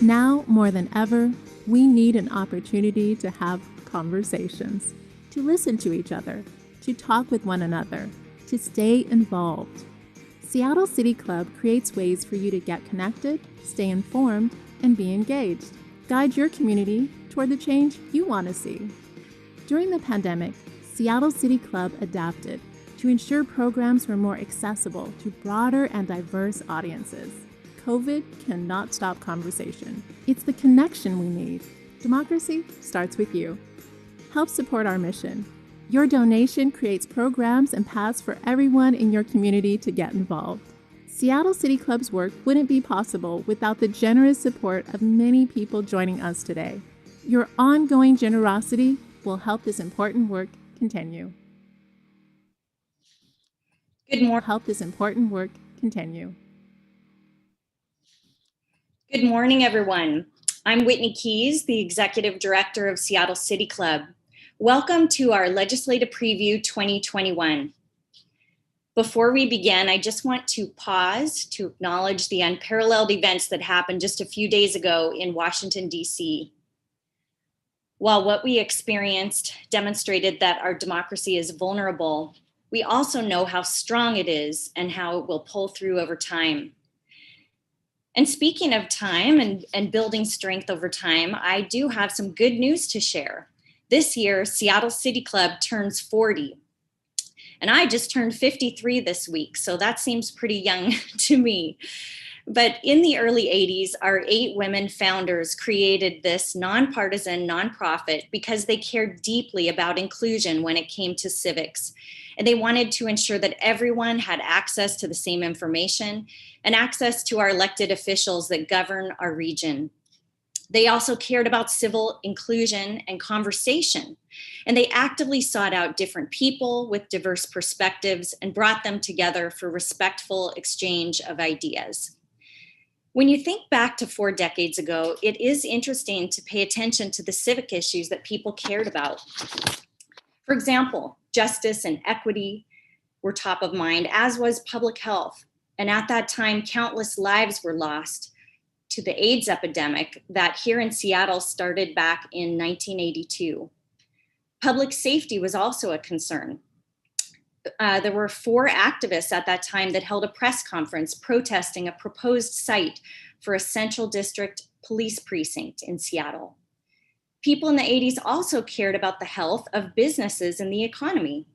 Now, more than ever, we need an opportunity to have conversations, to listen to each other, to talk with one another, to stay involved. Seattle City Club creates ways for you to get connected, stay informed, and be engaged. Guide your community toward the change you want to see. During the pandemic, Seattle City Club adapted to ensure programs were more accessible to broader and diverse audiences. COVID cannot stop conversation. It's the connection we need. Democracy starts with you. Help support our mission. Your donation creates programs and paths for everyone in your community to get involved. Seattle City Club's work wouldn't be possible without the generous support of many people joining us today. Your ongoing generosity will help this important work continue. Good morning. Help this important work continue. Good morning, everyone. I'm Whitney Keys, the Executive Director of Seattle City Club. Welcome to our Legislative Preview 2021. Before we begin, I just want to pause to acknowledge the unparalleled events that happened just a few days ago in Washington, D.C. While what we experienced demonstrated that our democracy is vulnerable, we also know how strong it is and how it will pull through over time. And speaking of time and building strength over time, I do have some good news to share. This year, Seattle City Club turns 40. And I just turned 53 this week, so that seems pretty young to me. But in the early 80s, our 8 women founders created this nonpartisan nonprofit because they cared deeply about inclusion when it came to civics. And they wanted to ensure that everyone had access to the same information and access to our elected officials that govern our region. They also cared about civil inclusion and conversation, and they actively sought out different people with diverse perspectives and brought them together for respectful exchange of ideas. When you think back to 4 decades ago, it is interesting to pay attention to the civic issues that people cared about. For example, justice and equity were top of mind, as was public health. And at that time, countless lives were lost to the AIDS epidemic that here in Seattle started back in 1982. Public safety was also a concern. There were 4 activists at that time that held a press conference protesting a proposed site for a central district police precinct in Seattle. People in the 80s also cared about the health of businesses and the economy.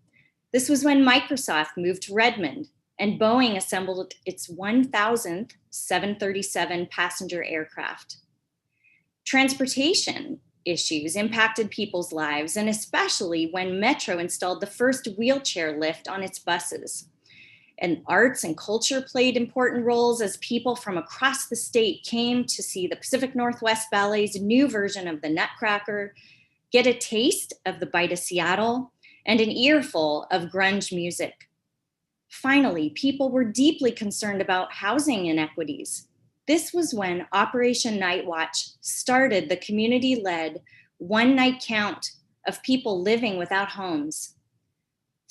This was when Microsoft moved to Redmond and Boeing assembled its 1,000th 737 passenger aircraft. Transportation issues impacted people's lives, and especially when Metro installed the first wheelchair lift on its buses. And arts and culture played important roles as people from across the state came to see the Pacific Northwest Ballet's new version of the Nutcracker, get a taste of the Bite of Seattle, and an earful of grunge music. Finally, people were deeply concerned about housing inequities. This was when Operation Night Watch started the community-led one-night count of people living without homes.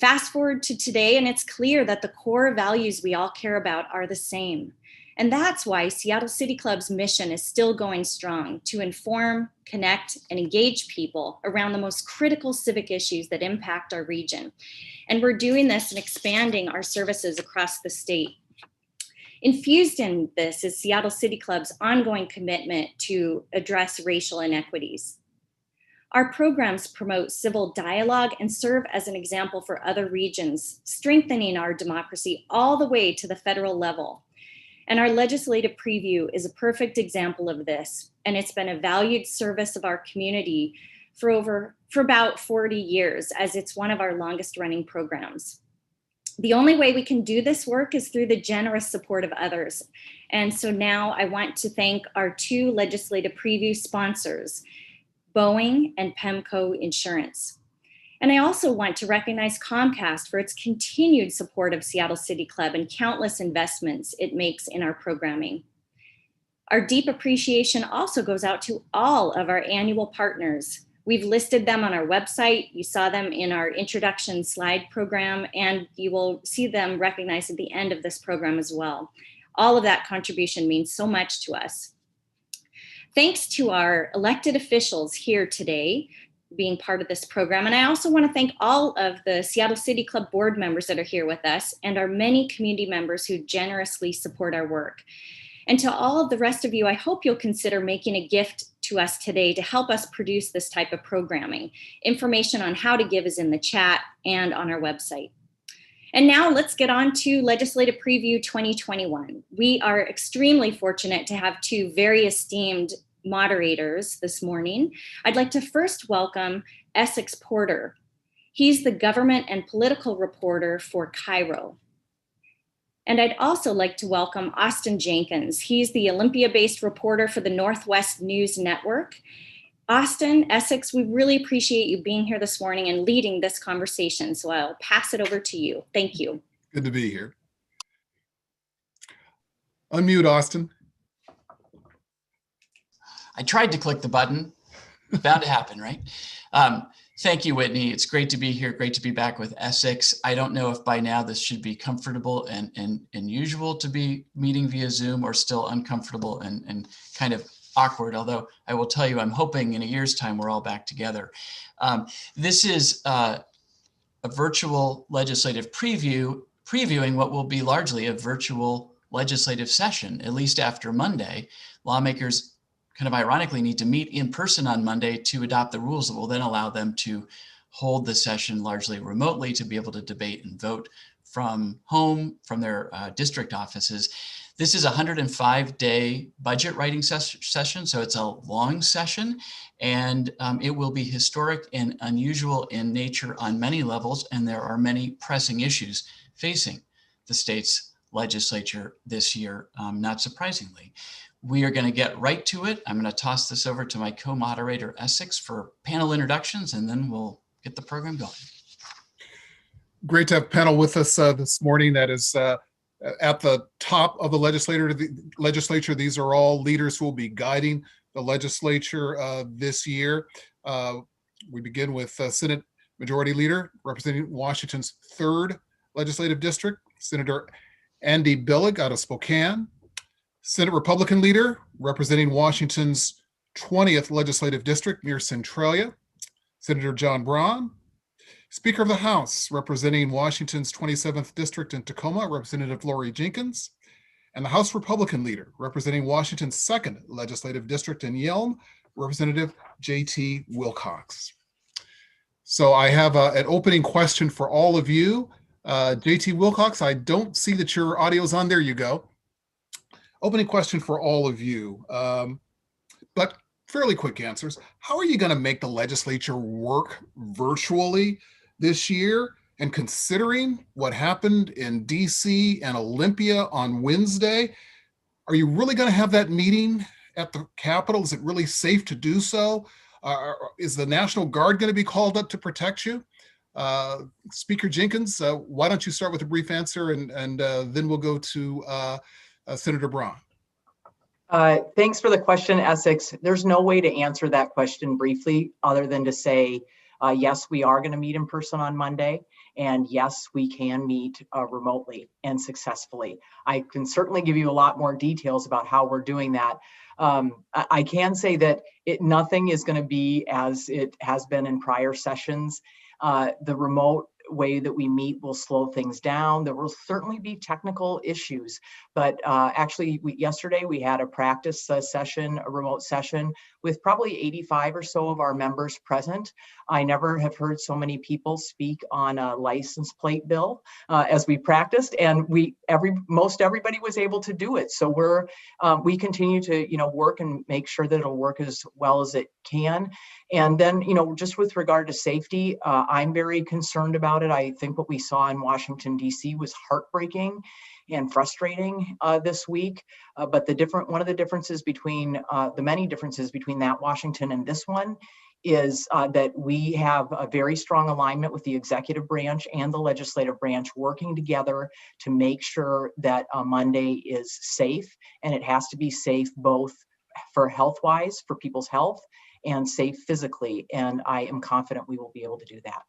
Fast forward to today, and it's clear that the core values we all care about are the same. And that's why Seattle City Club's mission is still going strong, to inform, connect, and engage people around the most critical civic issues that impact our region. And we're doing this and expanding our services across the state. Infused in this is Seattle City Club's ongoing commitment to address racial inequities. Our programs promote civil dialogue and serve as an example for other regions, strengthening our democracy all the way to the federal level. And our legislative preview is a perfect example of this. And it's been a valued service of our community for about 40 years, as it's one of our longest running programs. The only way we can do this work is through the generous support of others. And so now I want to thank our 2 legislative preview sponsors, Boeing and Pemco Insurance. And I also want to recognize Comcast for its continued support of Seattle City Club and countless investments it makes in our programming. Our deep appreciation also goes out to all of our annual partners. We've listed them on our website. You saw them in our introduction slide program, and you will see them recognized at the end of this program as well. All of that contribution means so much to us. Thanks to our elected officials here today being part of this program. And I also want to thank all of the Seattle City Club board members that are here with us and our many community members who generously support our work. And to all of the rest of you, I hope you'll consider making a gift to us today to help us produce this type of programming. Information on how to give is in the chat and on our website. And now let's get on to Legislative Preview 2021. We are extremely fortunate to have two very esteemed moderators this morning. I'd like to first welcome Essex Porter. He's the government and political reporter for KIRO. And I'd also like to welcome Austin Jenkins. He's the Olympia-based reporter for the Northwest News Network. Austin, Essex, we really appreciate you being here this morning and leading this conversation. So I'll pass it over to you. Thank you. Good to be here. Unmute, Austin. I tried to click the button. It's bound to happen, right? Thank you, Whitney. It's great to be here. Great to be back with Essex. I don't know if by now this should be comfortable and usual to be meeting via Zoom or still uncomfortable and kind of awkward, although I will tell you, I'm hoping in a year's time we're all back together. This is a virtual legislative previewing what will be largely a virtual legislative session, at least after Monday. Lawmakers kind of ironically need to meet in person on Monday to adopt the rules that will then allow them to hold the session largely remotely to be able to debate and vote from home, from their district offices. This is a 105-day budget writing session, so it's a long session, and it will be historic and unusual in nature on many levels, and there are many pressing issues facing the state's legislature this year, not surprisingly. We are going to get right to it. I'm going to toss this over to my co-moderator, Essex, for panel introductions, and then we'll get the program going. Great to have a panel with us this morning that is at the top of the legislature. These are all leaders who will be guiding the legislature this year. We begin with Senate Majority Leader representing Washington's 3rd Legislative District, Senator Andy Billig out of Spokane. Senate Republican Leader representing Washington's 20th Legislative District near Centralia, Senator John Braun. Speaker of the House representing Washington's 27th District in Tacoma, Representative Laurie Jinkins. And the House Republican Leader representing Washington's 2nd Legislative District in Yelm, Representative J.T. Wilcox. So I have an opening question for all of you. J.T. Wilcox, I don't see that your audio's on. There you go. Opening question for all of you, but fairly quick answers. How are you going to make the legislature work virtually this year? And considering what happened in DC and Olympia on Wednesday, are you really going to have that meeting at the Capitol? Is it really safe to do so? Is the National Guard going to be called up to protect you? Speaker Jenkins, why don't you start with a brief answer, and then we'll go to Senator Braun. Thanks for the question, Essex. There's no way to answer that question briefly other than to say, yes, we are going to meet in person on Monday, and yes, we can meet remotely and successfully. I can certainly give you a lot more details about how we're doing that. I can say that nothing is going to be as it has been in prior sessions. The remote way that we meet will slow things down. There will certainly be technical issues, but actually yesterday we had a practice session, a remote session with probably 85 or so of our members present. I never have heard so many people speak on a license plate bill as we practiced, and most everybody was able to do it. So we continue to work and make sure that it'll work as well as it can. And then just with regard to safety, I'm very concerned about it. I think what we saw in Washington, D.C. was heartbreaking and frustrating this week. But one of the differences between the many differences between that Washington and this one is that we have a very strong alignment with the executive branch and the legislative branch working together to make sure that Monday is safe, and it has to be safe both for health-wise, for people's health, and safe physically. And I am confident we will be able to do that.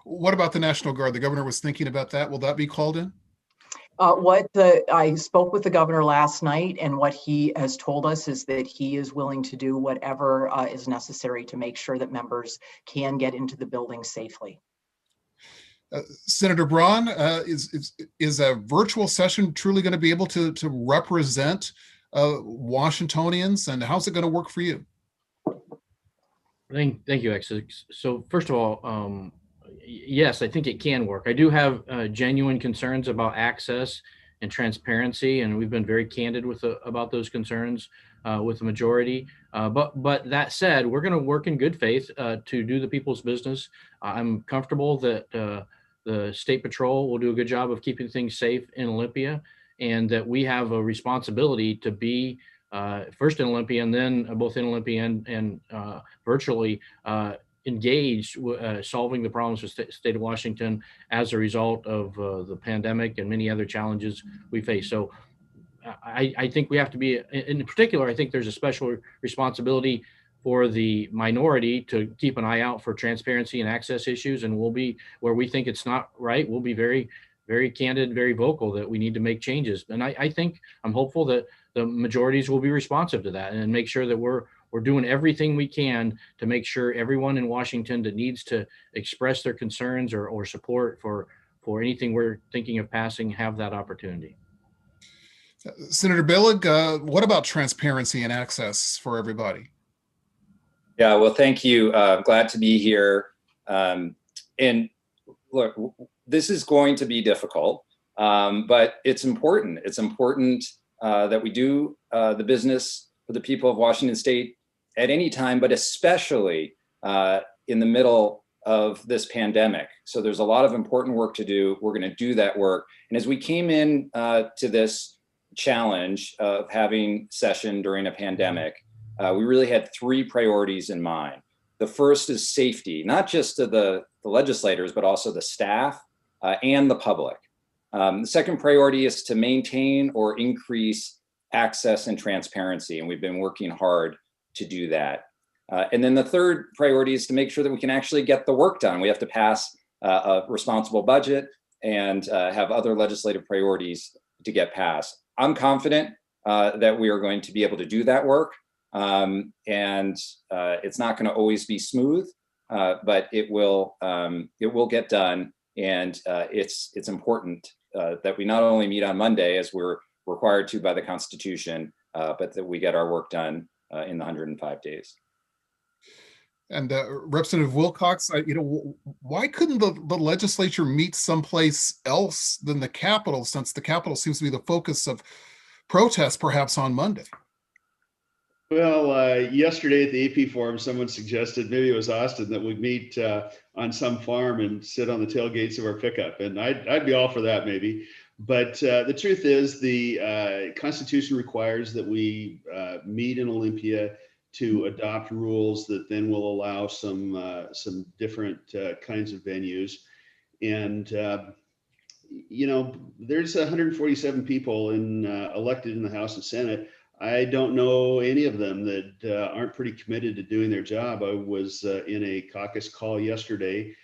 What about the National Guard? The governor was thinking about that. Will that be called in? I spoke with the governor last night, and what he has told us is that he is willing to do whatever is necessary to make sure that members can get into the building safely. Senator Braun, is a virtual session truly going to be able to represent Washingtonians, and how's it going to work for you? Thank you, Essex. So first of all, yes, I think it can work. I do have genuine concerns about access and transparency, and we've been very candid about those concerns with the majority. But that said, we're going to work in good faith to do the people's business. I'm comfortable that the State Patrol will do a good job of keeping things safe in Olympia, and that we have a responsibility to be first in Olympia, and then both in Olympia and virtually engaged solving the problems with the state of Washington as a result of the pandemic and many other challenges we face. So I think we have to be, in particular, I think there's a special responsibility for the minority to keep an eye out for transparency and access issues. And we'll be, where we think it's not right, we'll be very, very candid, very vocal that we need to make changes. And I think I'm hopeful that the majorities will be responsive to that and make sure that we're doing everything we can to make sure everyone in Washington that needs to express their concerns or support for anything we're thinking of passing have that opportunity. Senator Billig, what about transparency and access for everybody? Yeah, well, thank you. Glad to be here. And look, this is going to be difficult, but it's important. It's important that we do the business for the people of Washington State at any time, but especially in the middle of this pandemic. So there's a lot of important work to do. We're going to do that work. And as we came in to this challenge of having session during a pandemic, we really had three priorities in mind. The first is safety, not just of the legislators, but also the staff and the public. The second priority is to maintain or increase access and transparency, and we've been working hard to do that. And then the third priority is to make sure that we can actually get the work done. We have to pass a responsible budget and have other legislative priorities to get passed. I'm confident that we are going to be able to do that work. And it's not going to always be smooth, but it will get done. And it's important that we not only meet on Monday as we're required to by the Constitution, but that we get our work done in the 105 days. And Representative Wilcox, why couldn't the legislature meet someplace else than the Capitol, since the Capitol seems to be the focus of protests perhaps on Monday? Well, yesterday at the AP Forum, someone suggested, maybe it was Austin, that we meet on some farm and sit on the tailgates of our pickup. And I'd be all for that, maybe. But the truth is, the Constitution requires that we meet in Olympia to adopt rules that then will allow some different kinds of venues. And there's 147 people elected in the House and Senate. I don't know any of them that aren't pretty committed to doing their job. I was in a caucus call yesterday,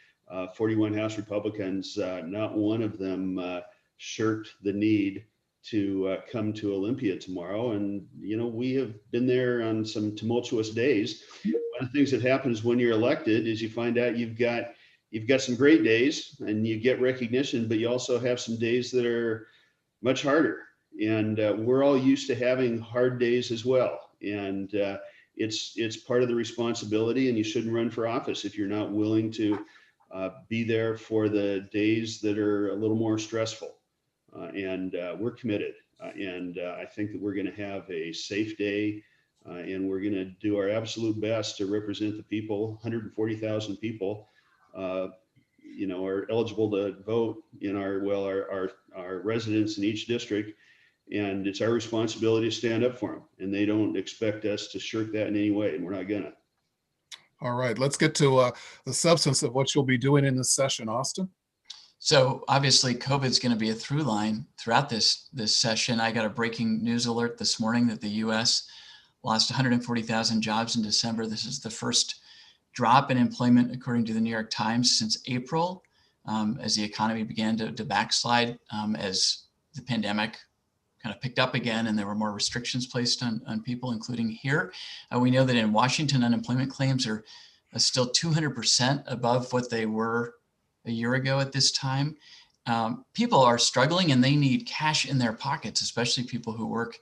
41 House Republicans, not one of them shirked the need to come to Olympia tomorrow. And, we have been there on some tumultuous days. One of the things that happens when you're elected is you find out you've got some great days and you get recognition, but you also have some days that are much harder. And we're all used to having hard days as well. And it's part of the responsibility, and you shouldn't run for office if you're not willing to be there for the days that are a little more stressful. And we're committed. And I think that we're going to have a safe day, and we're going to do our absolute best to represent the people. 140,000 people, are eligible to vote in our residents in each district. And it's our responsibility to stand up for them. And they don't expect us to shirk that in any way, and we're not gonna. All right, let's get to the substance of what you'll be doing in this session, Austin. So obviously COVID's going to be a through line throughout this session. I got a breaking news alert this morning that the US lost 140,000 jobs in December. This is the first drop in employment, according to the New York Times, since April, as the economy began to backslide, as the pandemic kind of picked up again and there were more restrictions placed on people, including here. We know that in Washington, unemployment claims are still 200% above what they were a year ago at this time. People are struggling and they need cash in their pockets, especially people who work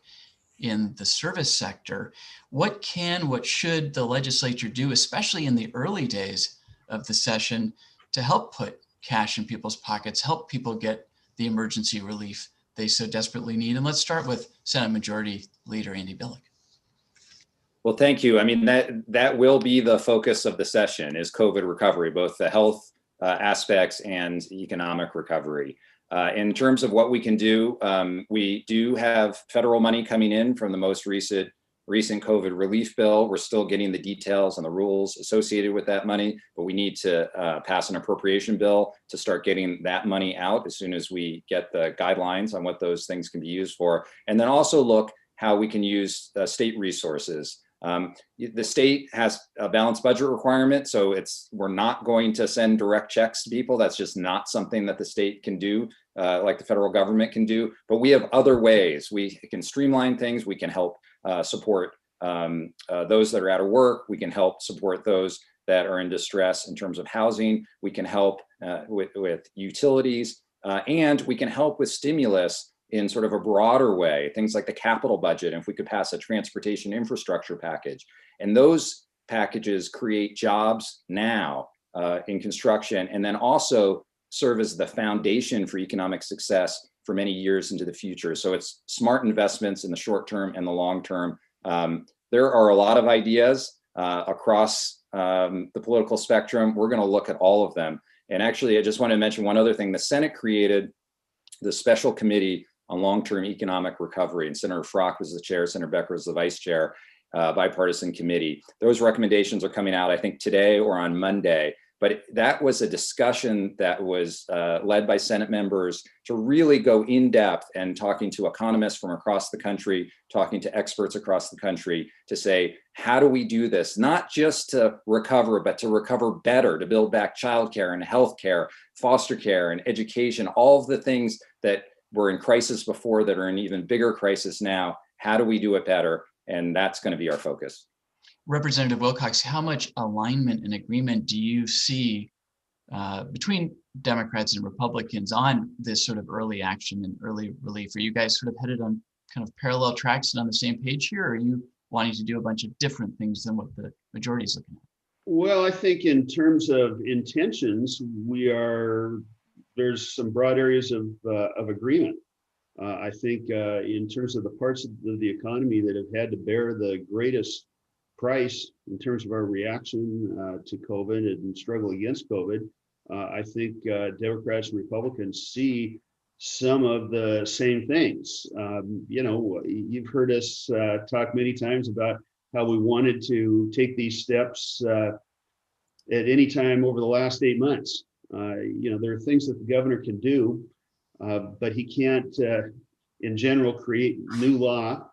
in the service sector. What should the legislature do, especially in the early days of the session, to help put cash in people's pockets, help people get the emergency relief they so desperately need? And let's start with Senate Majority Leader Andy Billig. Well, thank you. I mean, that will be the focus of the session, is COVID recovery, both the health aspects and economic recovery. In terms of what we can do, we do have federal money coming in from the most recent COVID relief bill. We're still getting the details and the rules associated with that money, but we need to pass an appropriation bill to start getting that money out as soon as we get the guidelines on what those things can be used for. And then also look how we can use state resources. The state has a balanced budget requirement, so we're not going to send direct checks to people. That's just not something that the state can do, like the federal government can do. But we have other ways. We can streamline things. We can help support those that are out of work. We can help support those that are in distress in terms of housing. We can help with utilities, and we can help with stimulus in sort of a broader way, things like the capital budget, if we could pass a transportation infrastructure package. And those packages create jobs now in construction, and then also serve as the foundation for economic success for many years into the future. So it's smart investments in the short term and the long term. There are a lot of ideas across the political spectrum. We're gonna look at all of them. And actually, I just want to mention one other thing. The Senate created the Special Committee on Long-Term Economic Recovery, and Senator Frock was the chair, Senator Becker was the vice chair, bipartisan committee. Those recommendations are coming out, I think, today or on Monday. But that was a discussion that was led by Senate members to really go in depth and talking to economists from across the country, talking to experts across the country to say, how do we do this? Not just to recover, but to recover better, to build back childcare and healthcare, foster care and education, all of the things that were in crisis before that are in even bigger crisis now. How do we do it better? And that's going to be our focus. Representative Wilcox, how much alignment and agreement do you see between Democrats and Republicans on this sort of early action and early relief? Are you guys sort of headed on kind of parallel tracks and on the same page here, or are you wanting to do a bunch of different things than what the majority is looking at? Well, I think in terms of intentions, there's some broad areas of agreement. I think in terms of the parts of the economy that have had to bear the greatest price in terms of our reaction to COVID and struggle against COVID, I think Democrats and Republicans see some of the same things. You've heard us talk many times about how we wanted to take these steps at any time over the last 8 months. There are things that the governor can do, but he can't, in general, create new law.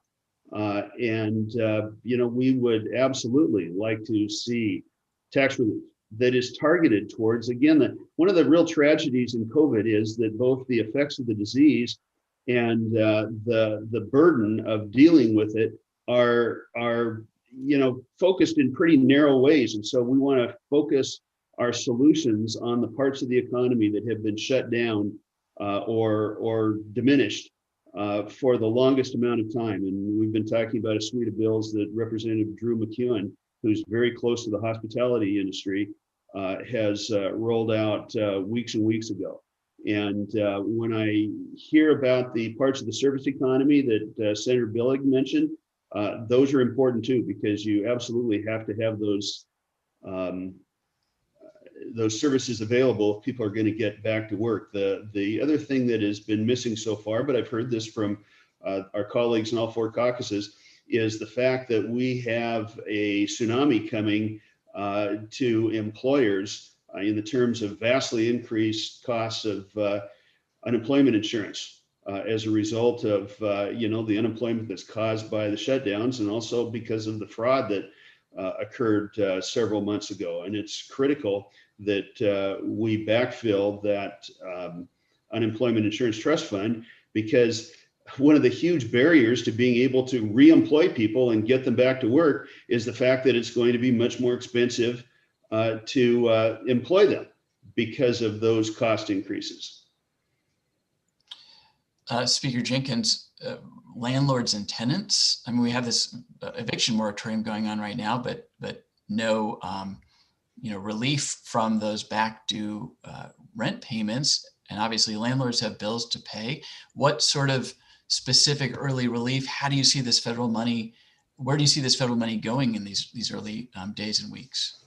We would absolutely like to see tax relief that is targeted towards, again, one of the real tragedies in COVID is that both the effects of the disease and the burden of dealing with it are focused in pretty narrow ways. And so we want to focus our solutions on the parts of the economy that have been shut down or diminished for the longest amount of time. And we've been talking about a suite of bills that Representative Drew McEwen, who's very close to the hospitality industry, has rolled out weeks and weeks ago. And when I hear about the parts of the service economy that Senator Billig mentioned, those are important too, because you absolutely have to have those services available if people are going to get back to work. The other thing that has been missing so far, but I've heard this from our colleagues in all four caucuses, is the fact that we have a tsunami coming to employers in the terms of vastly increased costs of unemployment insurance as a result of the unemployment that's caused by the shutdowns, and also because of the fraud that occurred several months ago. And it's critical that we backfill that unemployment insurance trust fund because one of the huge barriers to being able to re-employ people and get them back to work is the fact that it's going to be much more expensive to employ them because of those cost increases. Speaker Jenkins, landlords and tenants, I mean, we have this eviction moratorium going on right now, but no relief from those back due rent payments. And obviously landlords have bills to pay. What sort of specific early relief? How do you see this federal money? Where do you see this federal money going in these early days and weeks?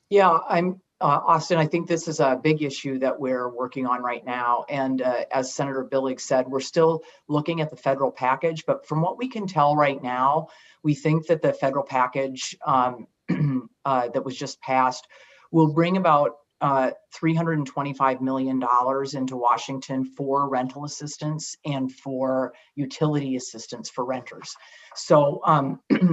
Yeah, I'm Austin. I think this is a big issue that we're working on right now. And as Senator Billig said, we're still looking at the federal package. But from what we can tell right now, we think that the federal package that was just passed will bring about $325 million into Washington for rental assistance and for utility assistance for renters. So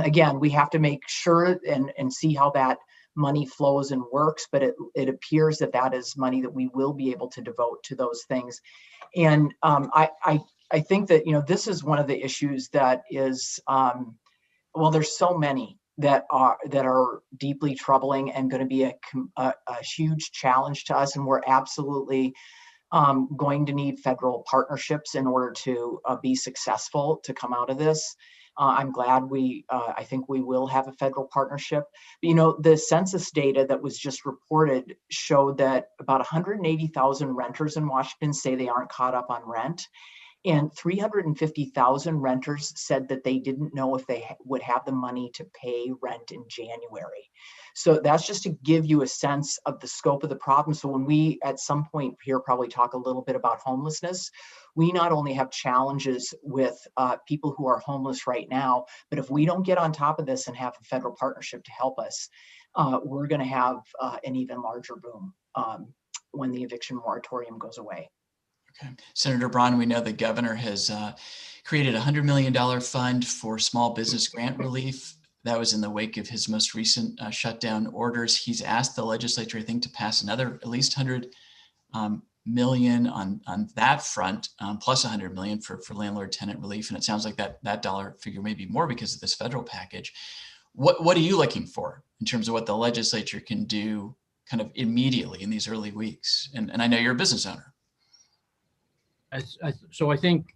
again, we have to make sure and see how that money flows and works, but it appears that that is money that we will be able to devote to those things. And I think that, this is one of the issues that is, well, there's so many that are deeply troubling and going to be a huge challenge to us. And we're absolutely going to need federal partnerships in order to be successful to come out of this. I'm glad I think we will have a federal partnership. The census data that was just reported showed that about 180,000 renters in Washington say they aren't caught up on rent. And 350,000 renters said that they didn't know if they would have the money to pay rent in January. So that's just to give you a sense of the scope of the problem. So when we, at some point here, probably talk a little bit about homelessness, we not only have challenges with people who are homeless right now, but if we don't get on top of this and have a federal partnership to help us, we're going to have an even larger boom when the eviction moratorium goes away. Okay. Senator Braun, we know the governor has created a $100 million fund for small business grant relief. That was in the wake of his most recent shutdown orders. He's asked the legislature, I think, to pass another at least $100 million on that front, plus $100 million for landlord tenant relief. And it sounds like that dollar figure may be more because of this federal package. What are you looking for in terms of what the legislature can do kind of immediately in these early weeks? And I know you're a business owner. So I think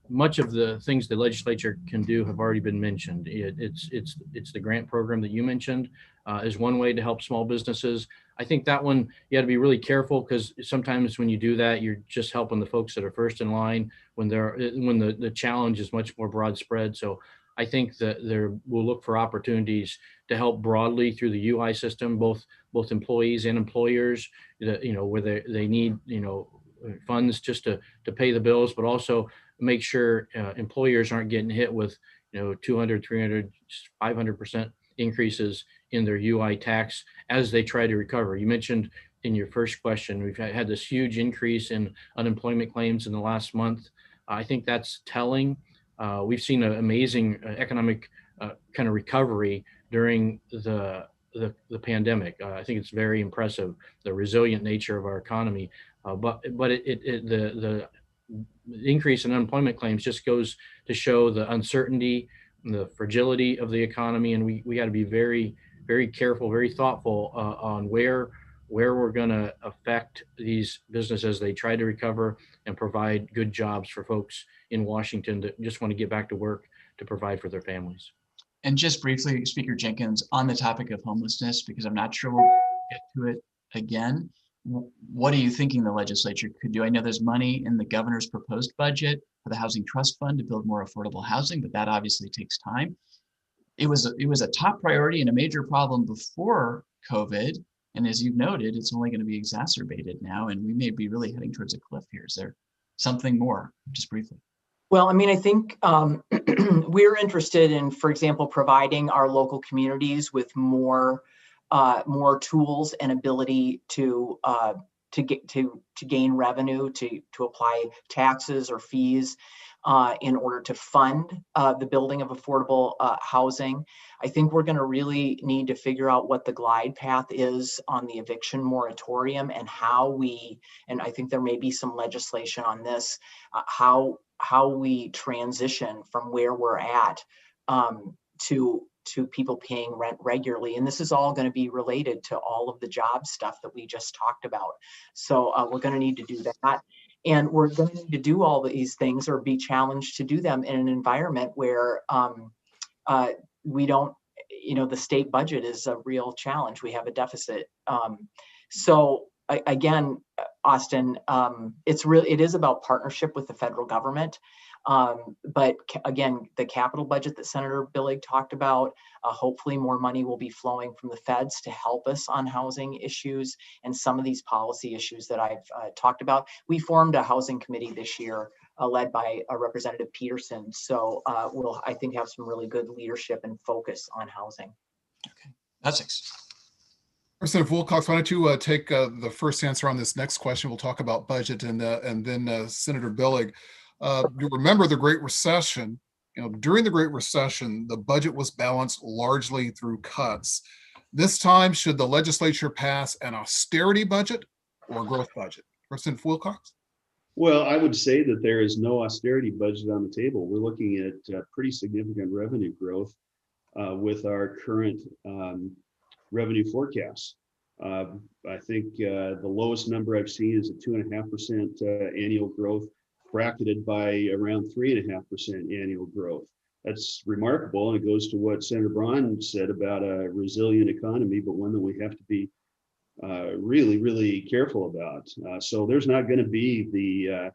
much of the things the legislature can do have already been mentioned. It's the grant program that you mentioned is one way to help small businesses. I think that one, you got to be really careful because sometimes when you do that, you're just helping the folks that are first in line when the challenge is much more broad spread. So I think that we'll look for opportunities to help broadly through the UI system, both employees and employers, where they need, funds just to pay the bills, but also make sure employers aren't getting hit with 200, 300, 500% increases in their UI tax as they try to recover. You mentioned in your first question, we've had this huge increase in unemployment claims in the last month. I think that's telling. We've seen an amazing economic kind of recovery during the pandemic. I think it's very impressive, the resilient nature of our economy. But the increase in unemployment claims just goes to show the uncertainty, the fragility of the economy, and we got to be very, very careful, very thoughtful on where we're going to affect these businesses as they try to recover and provide good jobs for folks in Washington that just want to get back to work to provide for their families. And just briefly, Speaker Jenkins, on the topic of homelessness, because I'm not sure we'll get to it again. What are you thinking the legislature could do? I know there's money in the governor's proposed budget for the Housing Trust Fund to build more affordable housing, but that obviously takes time. It was a top priority and a major problem before COVID. And as you've noted, it's only going to be exacerbated now, and we may be really heading towards a cliff here. Is there something more, just briefly? Well, I think we're interested in, for example, providing our local communities with more tools and ability to gain revenue, to apply taxes or fees in order to fund the building of affordable housing. I think we're going to really need to figure out what the glide path is on the eviction moratorium, and and I think there may be some legislation on this, how we transition from where we're at to people paying rent regularly. And this is all going to be related to all of the job stuff that we just talked about. So we're going to need to do that. And we're going to need to do all these things, or be challenged to do them, in an environment where we don't, the state budget is a real challenge. We have a deficit. Again, Austin, it is about partnership with the federal government. But again, the capital budget that Senator Billig talked about, hopefully more money will be flowing from the feds to help us on housing issues and some of these policy issues that I've talked about. We formed a housing committee this year, led by Representative Peterson. So we'll, I think, have some really good leadership and focus on housing. Okay, Essex. Representative Wilcox, why don't you take the first answer on this next question? We'll talk about budget, and then Senator Billig. You remember the Great Recession. During the Great Recession, the budget was balanced largely through cuts. This time, should the legislature pass an austerity budget or a growth budget? Representative Wilcox? Well, I would say that there is no austerity budget on the table. We're looking at pretty significant revenue growth with our current revenue forecasts. I think the lowest number I've seen is a 2.5% annual growth, bracketed by around 3.5% annual growth. That's remarkable, and it goes to what Senator Braun said about a resilient economy, but one that we have to be really, really careful about. So there's not going to be the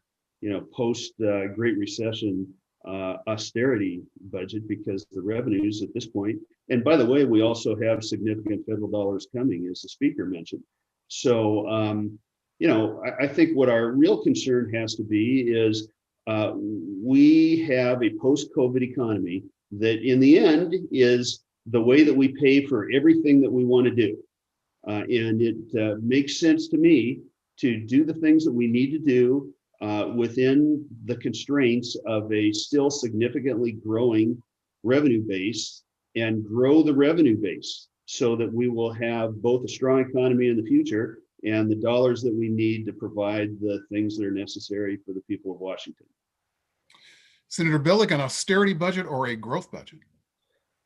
post Great Recession austerity budget, because the revenues at this point, and by the way, we also have significant federal dollars coming, as the speaker mentioned. So I think what our real concern has to be is we have a post-COVID economy that in the end is the way that we pay for everything that we want to do. And it makes sense to me to do the things that we need to do within the constraints of a still significantly growing revenue base, and grow the revenue base so that we will have both a strong economy in the future and the dollars that we need to provide the things that are necessary for the people of Washington. Senator Billig, an austerity budget or a growth budget?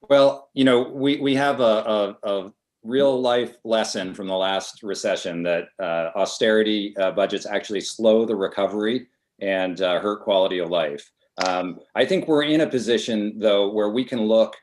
Well, we have a real life lesson from the last recession that austerity budgets actually slow the recovery and hurt quality of life. I think we're in a position, though, where we can look,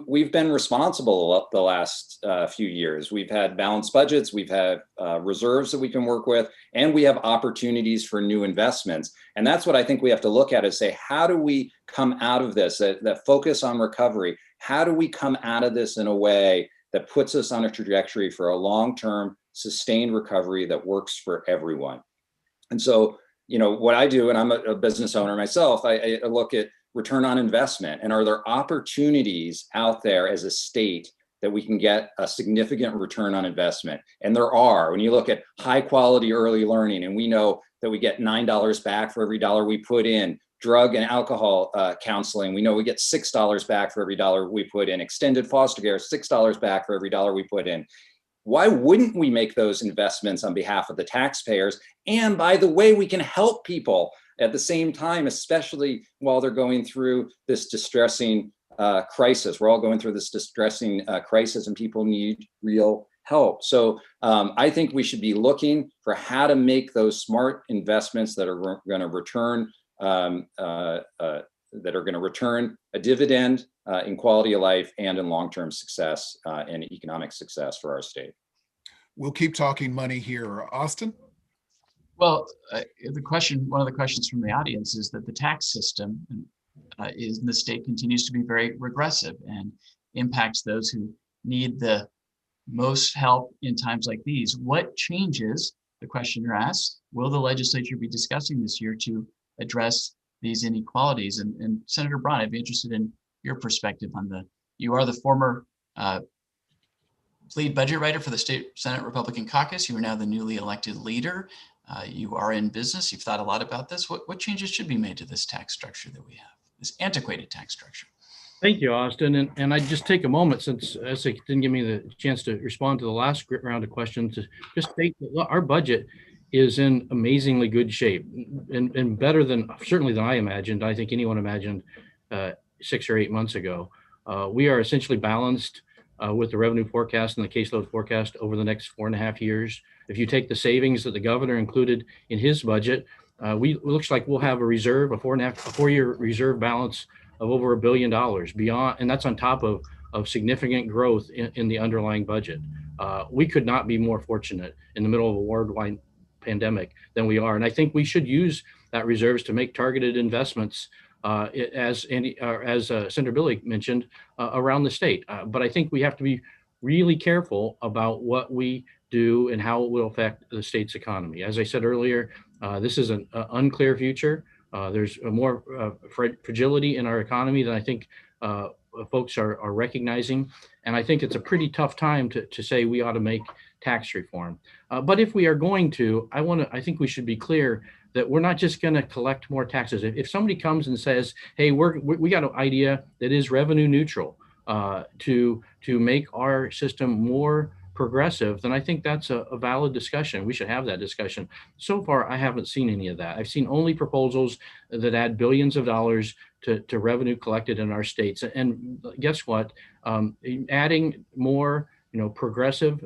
we've been responsible the last few years. We've had balanced budgets, we've had reserves that we can work with, and we have opportunities for new investments. And that's what I think we have to look at, is say, how do we come out of this, that focus on recovery? How do we come out of this in a way that puts us on a trajectory for a long-term sustained recovery that works for everyone? And so, what I do, and I'm a business owner myself, I look at return on investment, and are there opportunities out there as a state that we can get a significant return on investment? And there are. When you look at high quality early learning, and we know that we get $9 back for every dollar we put in. Drug and alcohol counseling, we know we get $6 back for every dollar we put in. Extended foster care, $6 back for every dollar we put in. Why wouldn't we make those investments on behalf of the taxpayers? And by the way, we can help people at the same time, especially while they're going through this distressing crisis. We're all going through this distressing crisis, and people need real help. So I think we should be looking for how to make those smart investments that are going to return a dividend in quality of life and in long-term success and economic success for our state. We'll keep talking money here. Austin? Well, one of the questions from the audience is that the tax system in the state continues to be very regressive and impacts those who need the most help in times like these. What changes, the questioner asks, will the legislature be discussing this year to address these inequalities? And Senator Braun, I'd be interested in your perspective on you are the former lead budget writer for the State Senate Republican Caucus. You are now the newly elected leader. You are in business. You've thought a lot about this. What changes should be made to this tax structure that we have, this antiquated tax structure? Thank you, Austin. And I'd just take a moment, since Essex didn't give me the chance to respond to the last round of questions, to just state that our budget is in amazingly good shape, and better than, certainly than I imagined. I think anyone imagined 6 or 8 months ago. We are essentially balanced with the revenue forecast and the caseload forecast over the next 4.5 years. If you take the savings that the governor included in his budget, it looks like we'll have a reserve, a 4-year reserve balance of over $1 billion beyond, and that's on top of significant growth in the underlying budget. We could not be more fortunate in the middle of a worldwide pandemic than we are. And I think we should use that reserves to make targeted investments, as Senator Billig mentioned, around the state. But I think we have to be really careful about what we do and how it will affect the state's economy. As I said earlier, this is an unclear future. There's more fragility in our economy than I think folks are recognizing. And I think it's a pretty tough time to say we ought to make tax reform. But if we are going to, I think we should be clear that we're not just going to collect more taxes. If somebody comes and says, hey, we got an idea that is revenue neutral to make our system more progressive, then I think that's a valid discussion. We should have that discussion. So far, I haven't seen any of that. I've seen only proposals that add billions of dollars to revenue collected in our states. And guess what? Adding more, progressive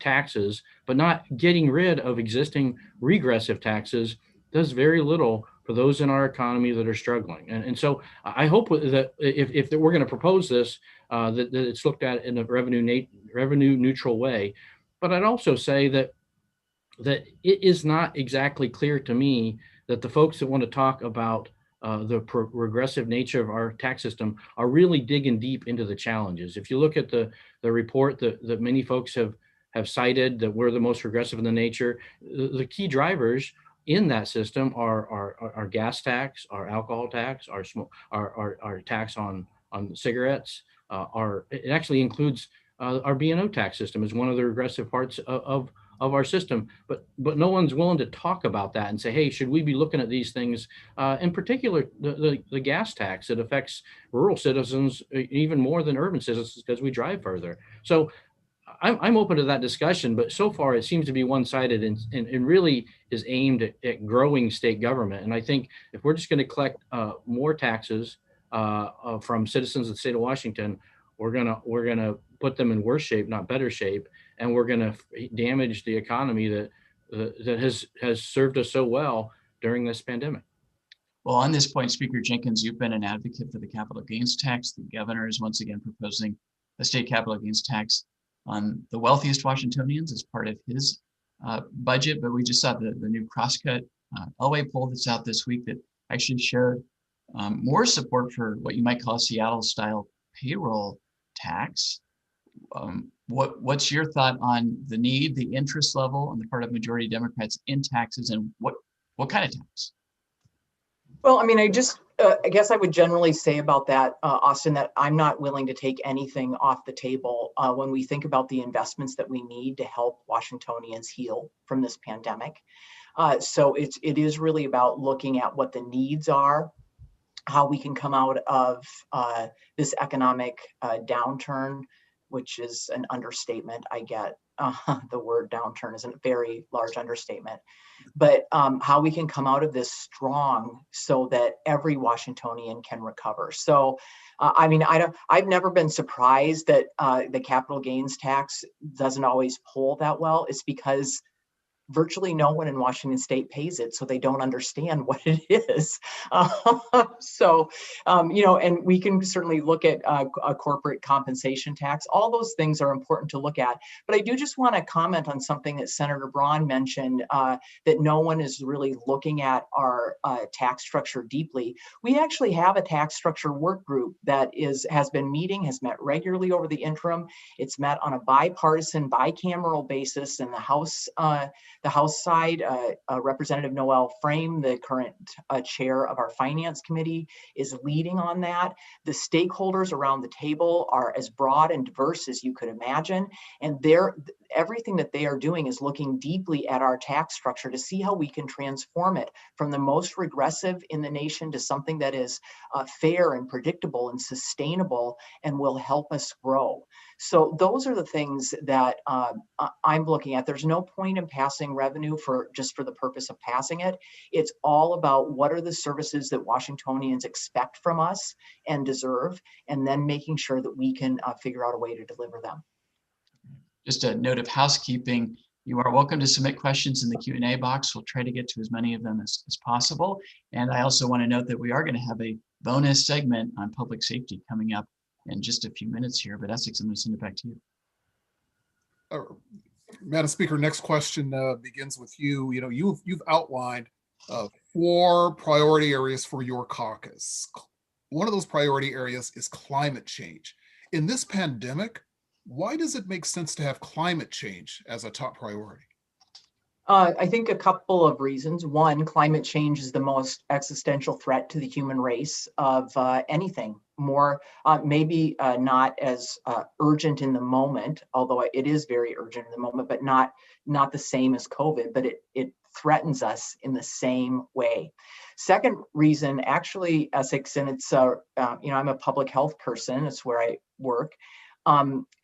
taxes, but not getting rid of existing regressive taxes does very little for those in our economy that are struggling. And so I hope that if we're going to propose this, that it's looked at in a revenue neutral way. But I'd also say that it is not exactly clear to me that the folks that want to talk about the regressive nature of our tax system are really digging deep into the challenges. If you look at the report that many folks have cited, that we're the most regressive in the nature, the key drivers in that system are gas tax, our alcohol tax, our tax on cigarettes. It actually includes our B&O tax system as one of the regressive parts of our system, but no one's willing to talk about that and say, hey, should we be looking at these things? In particular, the gas tax that affects rural citizens even more than urban citizens because we drive further. So I'm open to that discussion, but so far it seems to be one-sided and really is aimed at growing state government. And I think if we're just going to collect more taxes from citizens of the state of Washington, we're gonna put them in worse shape, not better shape, and we're gonna damage the economy that has served us so well during this pandemic. Well, on this point, Speaker Jenkins, you've been an advocate for the capital gains tax. The governor is once again proposing a state capital gains tax on the wealthiest Washingtonians as part of his budget. But we just saw the new Crosscut Elway poll that's out this week that actually showed more support for what you might call a Seattle-style payroll tax. What's your thought on the need, the interest level on the part of majority Democrats in taxes, and what kind of tax? Well, I mean, I guess I would generally say about that, Austin, that I'm not willing to take anything off the table when we think about the investments that we need to help Washingtonians heal from this pandemic. So it is really about looking at what the needs are, how we can come out of this economic downturn, which is an understatement. I get the word downturn is a very large understatement, but how we can come out of this strong so that every Washingtonian can recover. So, I mean, I've never been surprised that the capital gains tax doesn't always poll that well. It's because virtually no one in Washington State pays it, so they don't understand what it is. And we can certainly look at a corporate compensation tax. All those things are important to look at. But I do just want to comment on something that Senator Braun mentioned, that no one is really looking at our tax structure deeply. We actually have a tax structure work group that has been meeting, has met regularly over the interim. It's met on a bipartisan, bicameral basis in the House The House side, Representative Noel Frame, the current chair of our Finance Committee, is leading on that. The stakeholders around the table are as broad and diverse as you could imagine, and everything that they are doing is looking deeply at our tax structure to see how we can transform it from the most regressive in the nation to something that is fair and predictable and sustainable and will help us grow. So those are the things that I'm looking at. There's no point in passing revenue just for the purpose of passing it. It's all about what are the services that Washingtonians expect from us and deserve, and then making sure that we can figure out a way to deliver them. Just a note of housekeeping. You are welcome to submit questions in the Q&A box. We'll try to get to as many of them as possible. And I also want to note that we are going to have a bonus segment on public safety coming up in just a few minutes here. But Essex, I'm going to send it back to you. Madam Speaker, next question begins with you. You know, you've outlined 4 priority areas for your caucus. One of those priority areas is climate change. In this pandemic, why does it make sense to have climate change as a top priority? I think a couple of reasons. One, climate change is the most existential threat to the human race of anything. More, maybe not as urgent in the moment, although it is very urgent in the moment, but not the same as COVID, but it threatens us in the same way. Second reason, actually, Essex, and it's, I'm a public health person, it's where I work.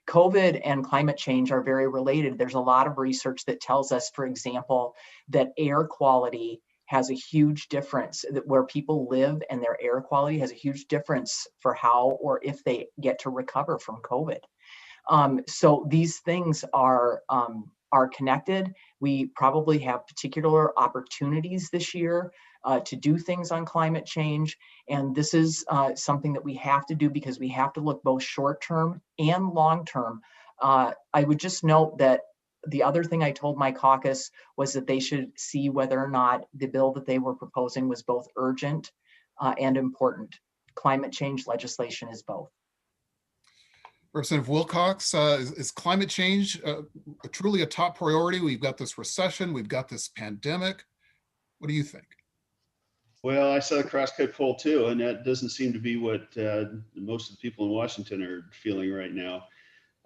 COVID and climate change are very related. There's a lot of research that tells us, for example, that air quality has a huge difference, that where people live and their air quality has a huge difference for how or if they get to recover from COVID. So these things are connected. We probably have particular opportunities this year to do things on climate change. And this is something that we have to do because we have to look both short-term and long-term. I would just note that the other thing I told my caucus was that they should see whether or not the bill that they were proposing was both urgent and important. Climate change legislation is both. Representative Wilcox, is climate change truly a top priority? We've got this recession, we've got this pandemic. What do you think? Well, I saw the crosscut poll too, and that doesn't seem to be what most of the people in Washington are feeling right now.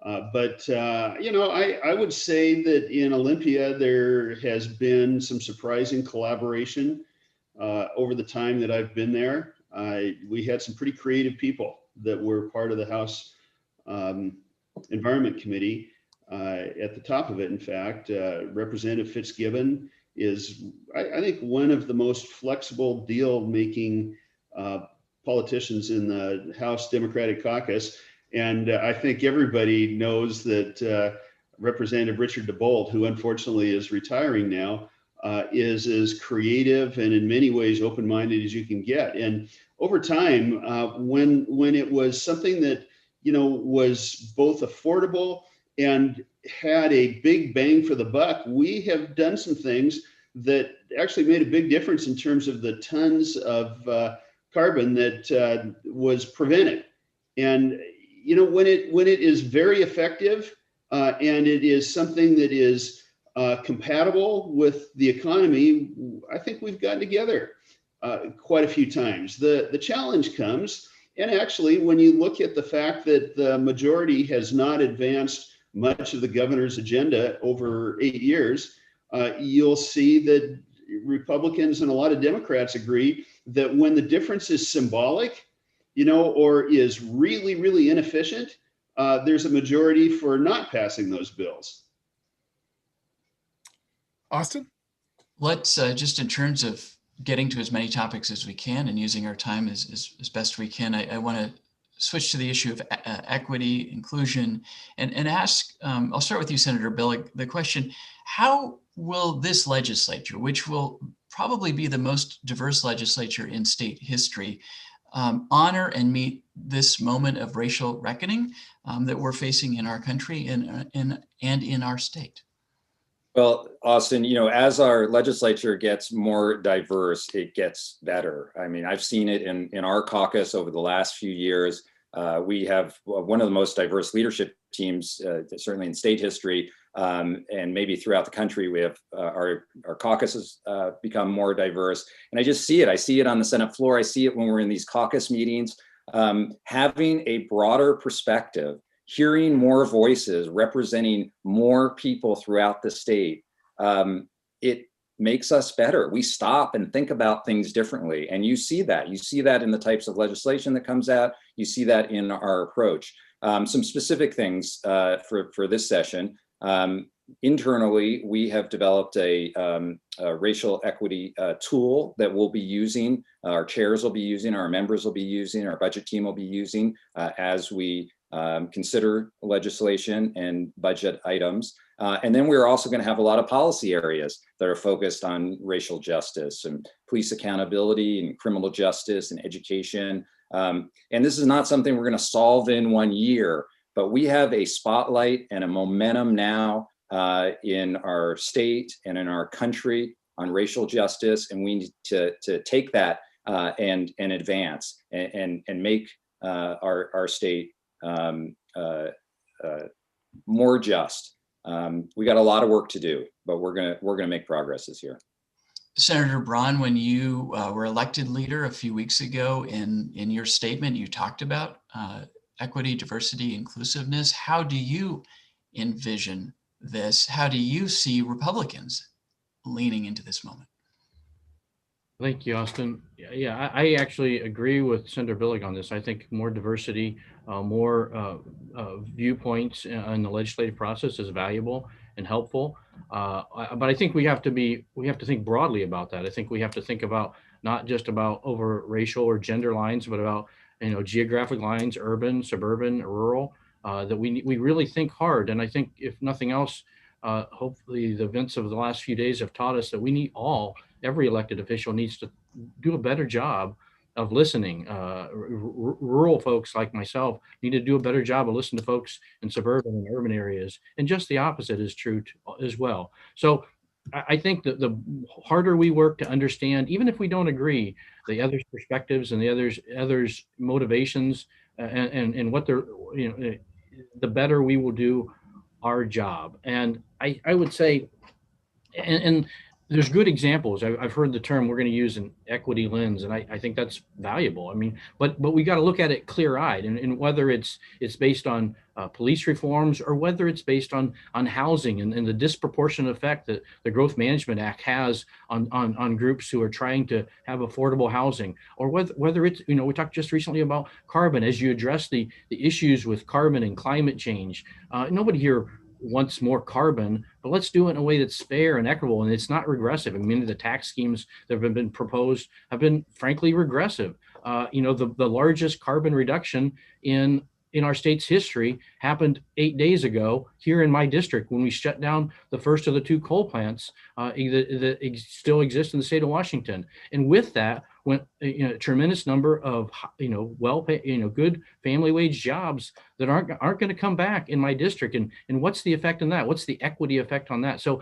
I would say that in Olympia, there has been some surprising collaboration over the time that I've been there. We had some pretty creative people that were part of the House Environment Committee. At the top of it, in fact, Representative Fitzgibbon is, I think, one of the most flexible deal-making politicians in the House Democratic Caucus. And I think everybody knows that Representative Richard DeBolt, who unfortunately is retiring now, is as creative and in many ways open-minded as you can get. And over time, when it was something that was both affordable and had a big bang for the buck, we have done some things that actually made a big difference in terms of the tons of carbon that was prevented. And when it is very effective and it is something that is compatible with the economy, I think we've gotten together quite a few times. The challenge comes, and actually, when you look at the fact that the majority has not advanced much of the governor's agenda over 8 years, you'll see that Republicans and a lot of Democrats agree that when the difference is symbolic, or is really, really inefficient, there's a majority for not passing those bills. Austin? Let's just in terms of getting to as many topics as we can and using our time as best we can, I want to switch to the issue of equity, inclusion, and ask, I'll start with you, Senator Billig, the question, how will this legislature, which will probably be the most diverse legislature in state history, honor and meet this moment of racial reckoning that we're facing in our country and in our state? Well, Austin, as our legislature gets more diverse, it gets better. I mean, I've seen it in our caucus over the last few years. We have one of the most diverse leadership teams, certainly in state history. and maybe throughout the country, we have our caucuses become more diverse. And I just see it. I see it on the Senate floor. I see it when we're in these caucus meetings. Having a broader perspective, hearing more voices, representing more people throughout the state, it makes us better. We stop and think about things differently. And you see that. You see that in the types of legislation that comes out. You see that in our approach. Some specific things for this session. Internally, we have developed a racial equity tool that we'll be using, our chairs will be using, our members will be using, our budget team will be using as we consider legislation and budget items. And then we're also going to have a lot of policy areas that are focused on racial justice and police accountability and criminal justice and education. And this is not something we're going to solve in 1 year, but we have a spotlight and a momentum now in our state and in our country on racial justice. And we need to take that and advance and make our state more just. We got a lot of work to do, but we're gonna make progress this year. Senator Braun, when you were elected leader a few weeks ago, in your statement, you talked about equity, diversity, inclusiveness. How do you envision this? How do you see Republicans leaning into this moment? Thank you, Austin. Yeah, I actually agree with Senator Billig on this. I think more diversity, more viewpoints in the legislative process is valuable and helpful. But I think we have to think broadly about that. I think we have to think about not just about over racial or gender lines, but about geographic lines, urban, suburban, rural. That we really think hard. And I think if nothing else, hopefully the events of the last few days have taught us that we need every elected official needs to do a better job of listening. Rural folks like myself need to do a better job of listening to folks in suburban and urban areas. And just the opposite is true as well. So I think that the harder we work to understand, even if we don't agree, the other's perspectives and the others' motivations and what they're, the better we will do our job. And I would say, and there's good examples. I've heard the term we're going to use an equity lens, and I think that's valuable. I mean, but we got to look at it clear-eyed, and whether it's based on police reforms or whether it's based on housing and the disproportionate effect that the Growth Management Act has on groups who are trying to have affordable housing, or whether it's, we talked just recently about carbon. As you address the issues with carbon and climate change, nobody here wants more carbon, but let's do it in a way that's fair and equitable, and it's not regressive. I mean, the tax schemes that have been proposed have been frankly regressive. The largest carbon reduction in our state's history happened 8 days ago here in my district when we shut down the first of the 2 coal plants that still exist in the state of Washington. And with that went a tremendous number of well-paid, good family wage jobs that aren't going to come back in my district. And what's the effect on that? What's the equity effect on that? So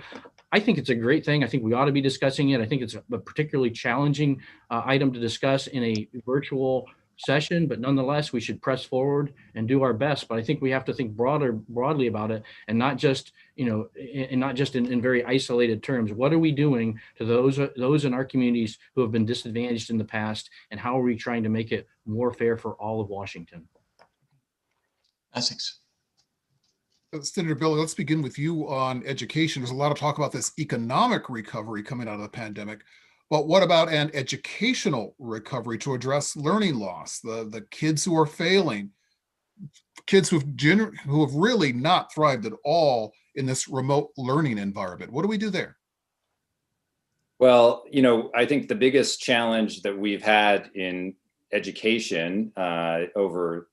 I think it's a great thing. I think we ought to be discussing it. I think it's a particularly challenging item to discuss in a virtual session, but nonetheless, we should press forward and do our best. But I think we have to think broadly about it, and not just, in very isolated terms. What are we doing to those in our communities who have been disadvantaged in the past, and how are we trying to make it more fair for all of Washington? Essex. Senator Billig, let's begin with you on education. There's a lot of talk about this economic recovery coming out of the pandemic. But what about an educational recovery to address learning loss, the kids who are failing, kids who have really not thrived at all in this remote learning environment? What do we do there? Well, I think the biggest challenge that we've had in education over,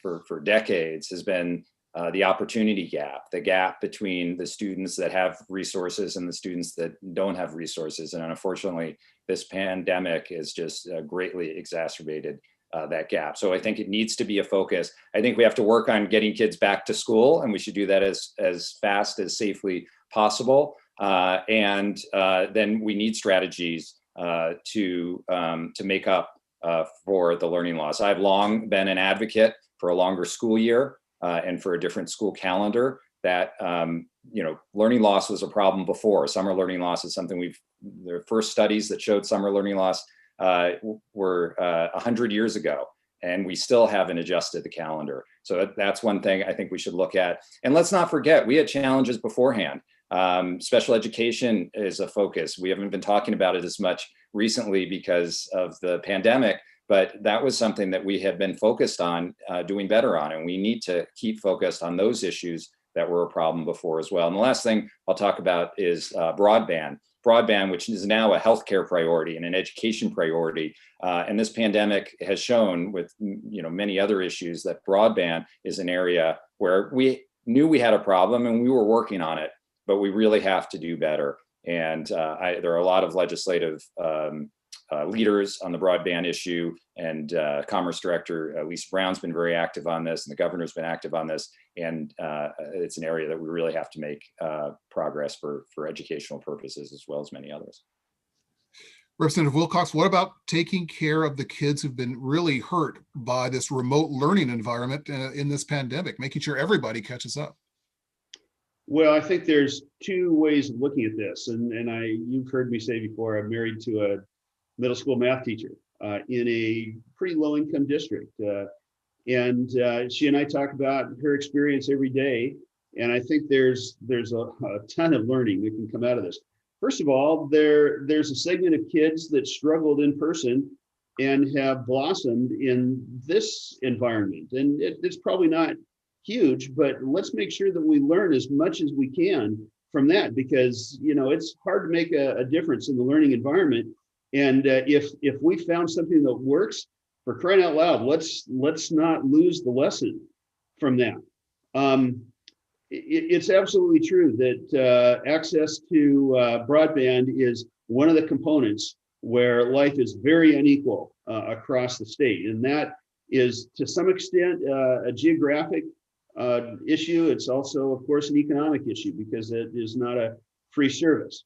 for decades has been the opportunity gap, the gap between the students that have resources and the students that don't have resources. And unfortunately, this pandemic has just greatly exacerbated that gap. So I think it needs to be a focus. I think we have to work on getting kids back to school, and we should do that as fast as safely possible. And then we need strategies to make up for the learning loss. I've long been an advocate for a longer school year and for a different school calendar that learning loss was a problem before. Summer learning loss is something the first studies that showed summer learning loss were 100 years ago, and we still haven't adjusted the calendar. So that's one thing I think we should look at. And let's not forget, we had challenges beforehand. Special education is a focus. We haven't been talking about it as much recently because of the pandemic, but that was something that we have been focused on doing better on, and we need to keep focused on those issues that were a problem before as well. And the last thing I'll talk about is broadband, which is now a healthcare priority and an education priority. And this pandemic has shown, with many other issues, that broadband is an area where we knew we had a problem and we were working on it, but we really have to do better. And there are a lot of legislative leaders on the broadband issue, and Commerce Director Lisa Brown's been very active on this, and the governor's been active on this. And it's an area that we really have to make progress for educational purposes, as well as many others. Representative Wilcox, what about taking care of the kids who've been really hurt by this remote learning environment in this pandemic, making sure everybody catches up? Well, I think there's two ways of looking at this. And you've heard me say before, I'm married to a middle school math teacher in a pretty low income district. And she and I talk about her experience every day. And I think there's a ton of learning that can come out of this. First of all, there's a segment of kids that struggled in person and have blossomed in this environment. And it's probably not huge, but let's make sure that we learn as much as we can from that, because it's hard to make a difference in the learning environment. And if we found something that works, for crying out loud, let's not lose the lesson from that. It's absolutely true that access to broadband is one of the components where life is very unequal across the state. And that is, to some extent, a geographic issue. It's also, of course, an economic issue because it is not a free service.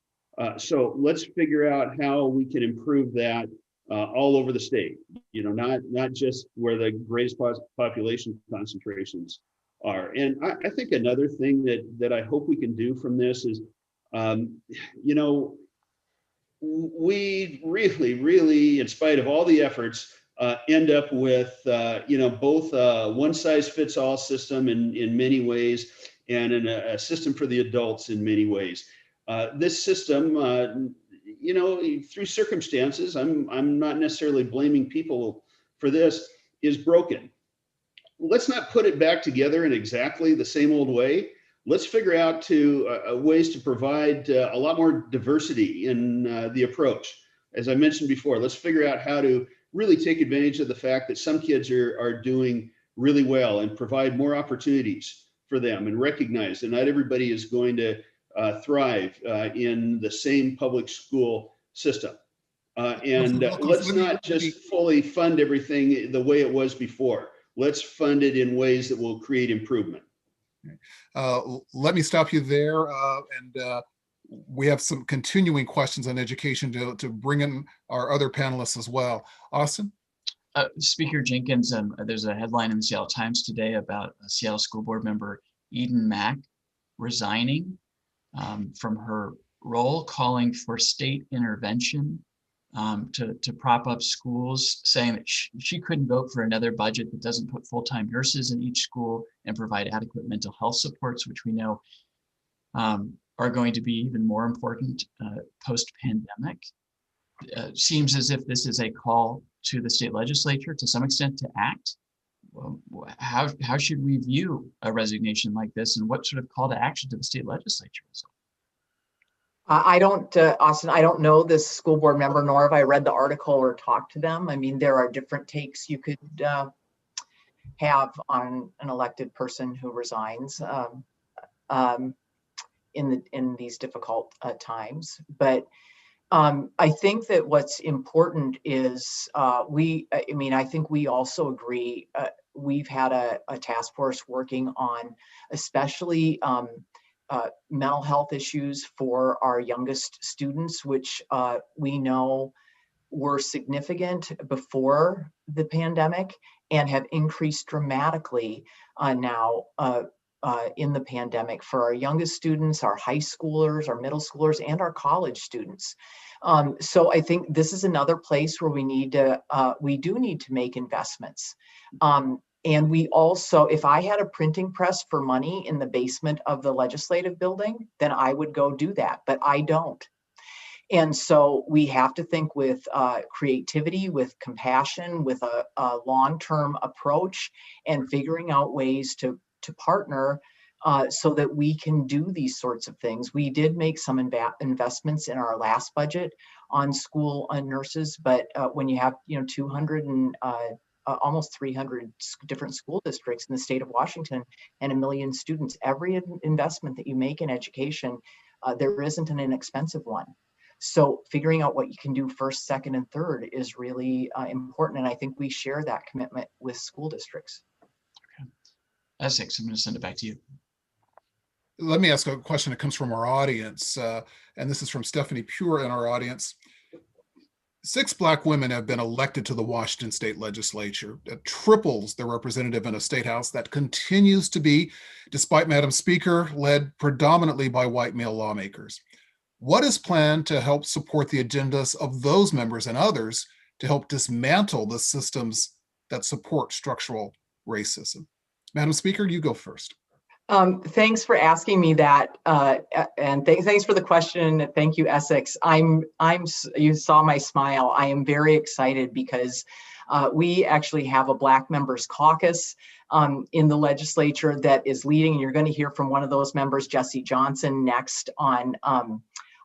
So let's figure out how we can improve that all over the state, not just where the greatest population concentrations are. And I think another thing that I hope we can do from this is, we really, in spite of all the efforts, end up with, both one size fits all system in many ways, and a system for the adults in many ways. This system, through circumstances, I'm not necessarily blaming people for this, is broken. Let's not put it back together in exactly the same old way. Let's figure out ways to provide a lot more diversity in the approach. As I mentioned before, let's figure out how to really take advantage of the fact that some kids are doing really well, and provide more opportunities for them, and recognize that not everybody is going to thrive in the same public school system. And let's not just fully fund everything the way it was before. Let's fund it in ways that will create improvement. Let me stop you there. And we have some continuing questions on education to bring in our other panelists as well. Austin? Speaker Jenkins, there's a headline in the Seattle Times today about a Seattle School Board member, Eden Mack, resigning from her role, calling for state intervention to prop up schools, saying that she couldn't vote for another budget that doesn't put full-time nurses in each school and provide adequate mental health supports, which we know are going to be even more important post-pandemic. Seems as if this is a call to the state legislature to some extent to act. How should we view a resignation like this, and what sort of call to action to the state legislature is it? I don't, Austin, I don't know this school board member, nor have I read the article or talked to them. I mean, there are different takes you could have on an elected person who resigns in these difficult times. But I think that what's important is I think we also agree. We've had a task force working on especially mental health issues for our youngest students, which we know were significant before the pandemic and have increased dramatically now in the pandemic for our youngest students, our high schoolers, our middle schoolers, and our college students. So I think this is another place where we do need to make investments. And we also, if I had a printing press for money in the basement of the legislative building, then I would go do that, but I don't. And so we have to think with creativity, with compassion, with a long-term approach, and figuring out ways to partner so that we can do these sorts of things. We did make some investments in our last budget on school nurses, but when you have 200 and almost 300 different school districts in the state of Washington and 1 million students, every investment that you make in education, there isn't an inexpensive one. So figuring out what you can do first, second, and third is really important. And I think we share that commitment with school districts. Okay. Essex, I'm going to send it back to you. Let me ask a question that comes from our audience. And this is from Stephanie Pure in our audience. 6 Black women have been elected to the Washington State Legislature. That triples the representative in a state house that continues to be, despite Madam Speaker, led predominantly by white male lawmakers. What is planned to help support the agendas of those members and others to help dismantle the systems that support structural racism? Madam Speaker, you go first. Thanks for asking me that, and thanks for the question. Thank you, Essex. You saw my smile. I am very excited because we actually have a Black Members Caucus in the legislature that is leading, and you're going to hear from one of those members, Jesse Johnson, next on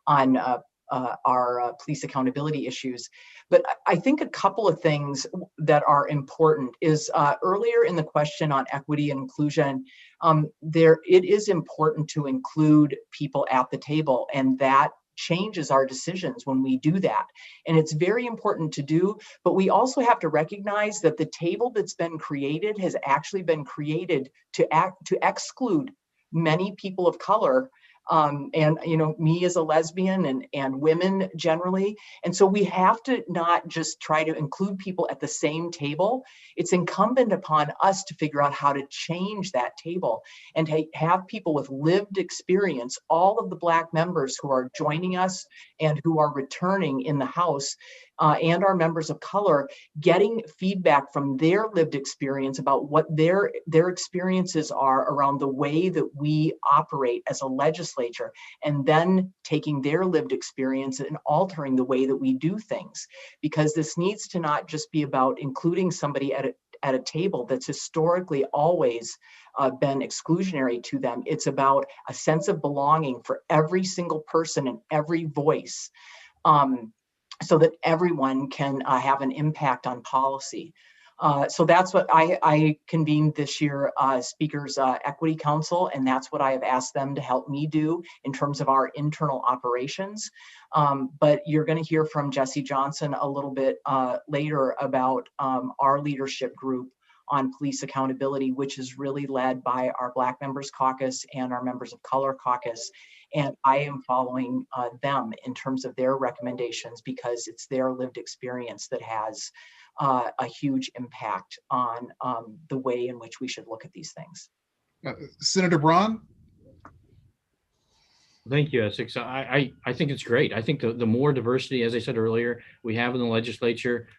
our police accountability issues. But I think a couple of things that are important is earlier in the question on equity and inclusion, it is important to include people at the table, and that changes our decisions when we do that. And it's very important to do, but we also have to recognize that the table that's been created has actually been created to exclude many people of color, and me as a lesbian and women generally. And so we have to not just try to include people at the same table. It's incumbent upon us to figure out how to change that table and to have people with lived experience, all of the Black members who are joining us and who are returning in the House, and our members of color, getting feedback from their lived experience about what their experiences are around the way that we operate as a legislature, and then taking their lived experience and altering the way that we do things. Because this needs to not just be about including somebody at a table that's historically always been exclusionary to them. It's about a sense of belonging for every single person and every voice, so that everyone can have an impact on policy. So that's what I convened this year, Speaker's Equity Council, and that's what I have asked them to help me do in terms of our internal operations. But you're going to hear from Jesse Johnson a little bit later about our leadership group on police accountability, which is really led by our Black Members Caucus and our Members of Color Caucus. And I am following them in terms of their recommendations because it's their lived experience that has a huge impact on the way in which we should look at these things. Senator Braun? Thank you, Essex. I think it's great. I think the more diversity, as I said earlier, we have in the legislature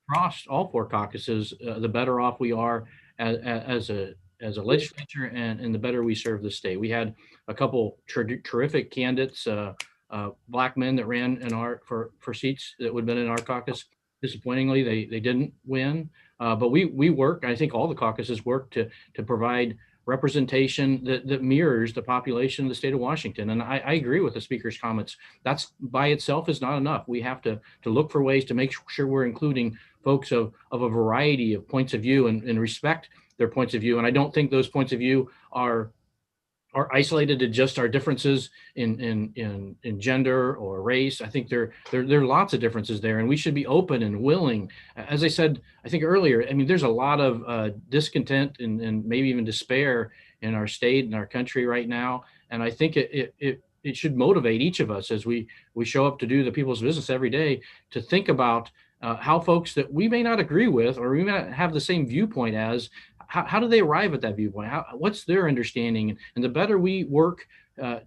across all 4 caucuses, the better off we are as a legislature, and the better we serve the state. We had a couple terrific candidates, Black men that ran for seats that would have been in our caucus. Disappointingly, they didn't win, but we work. I think all the caucuses work to provide representation that mirrors the population of the state of Washington. And I agree with the speaker's comments. That's by itself is not enough. We have to look for ways to make sure we're including folks of a variety of points of view and respect their points of view. And I don't think those points of view are isolated to just our differences in gender or race. I think there are lots of differences there, and we should be open and willing. As I said, I think earlier, I mean, there's a lot of discontent and maybe even despair in our state and our country right now. And I think it should motivate each of us as we show up to do the people's business every day to think about how folks that we may not agree with or we may not have the same viewpoint as, how do they arrive at that viewpoint? What's their understanding? And the better we work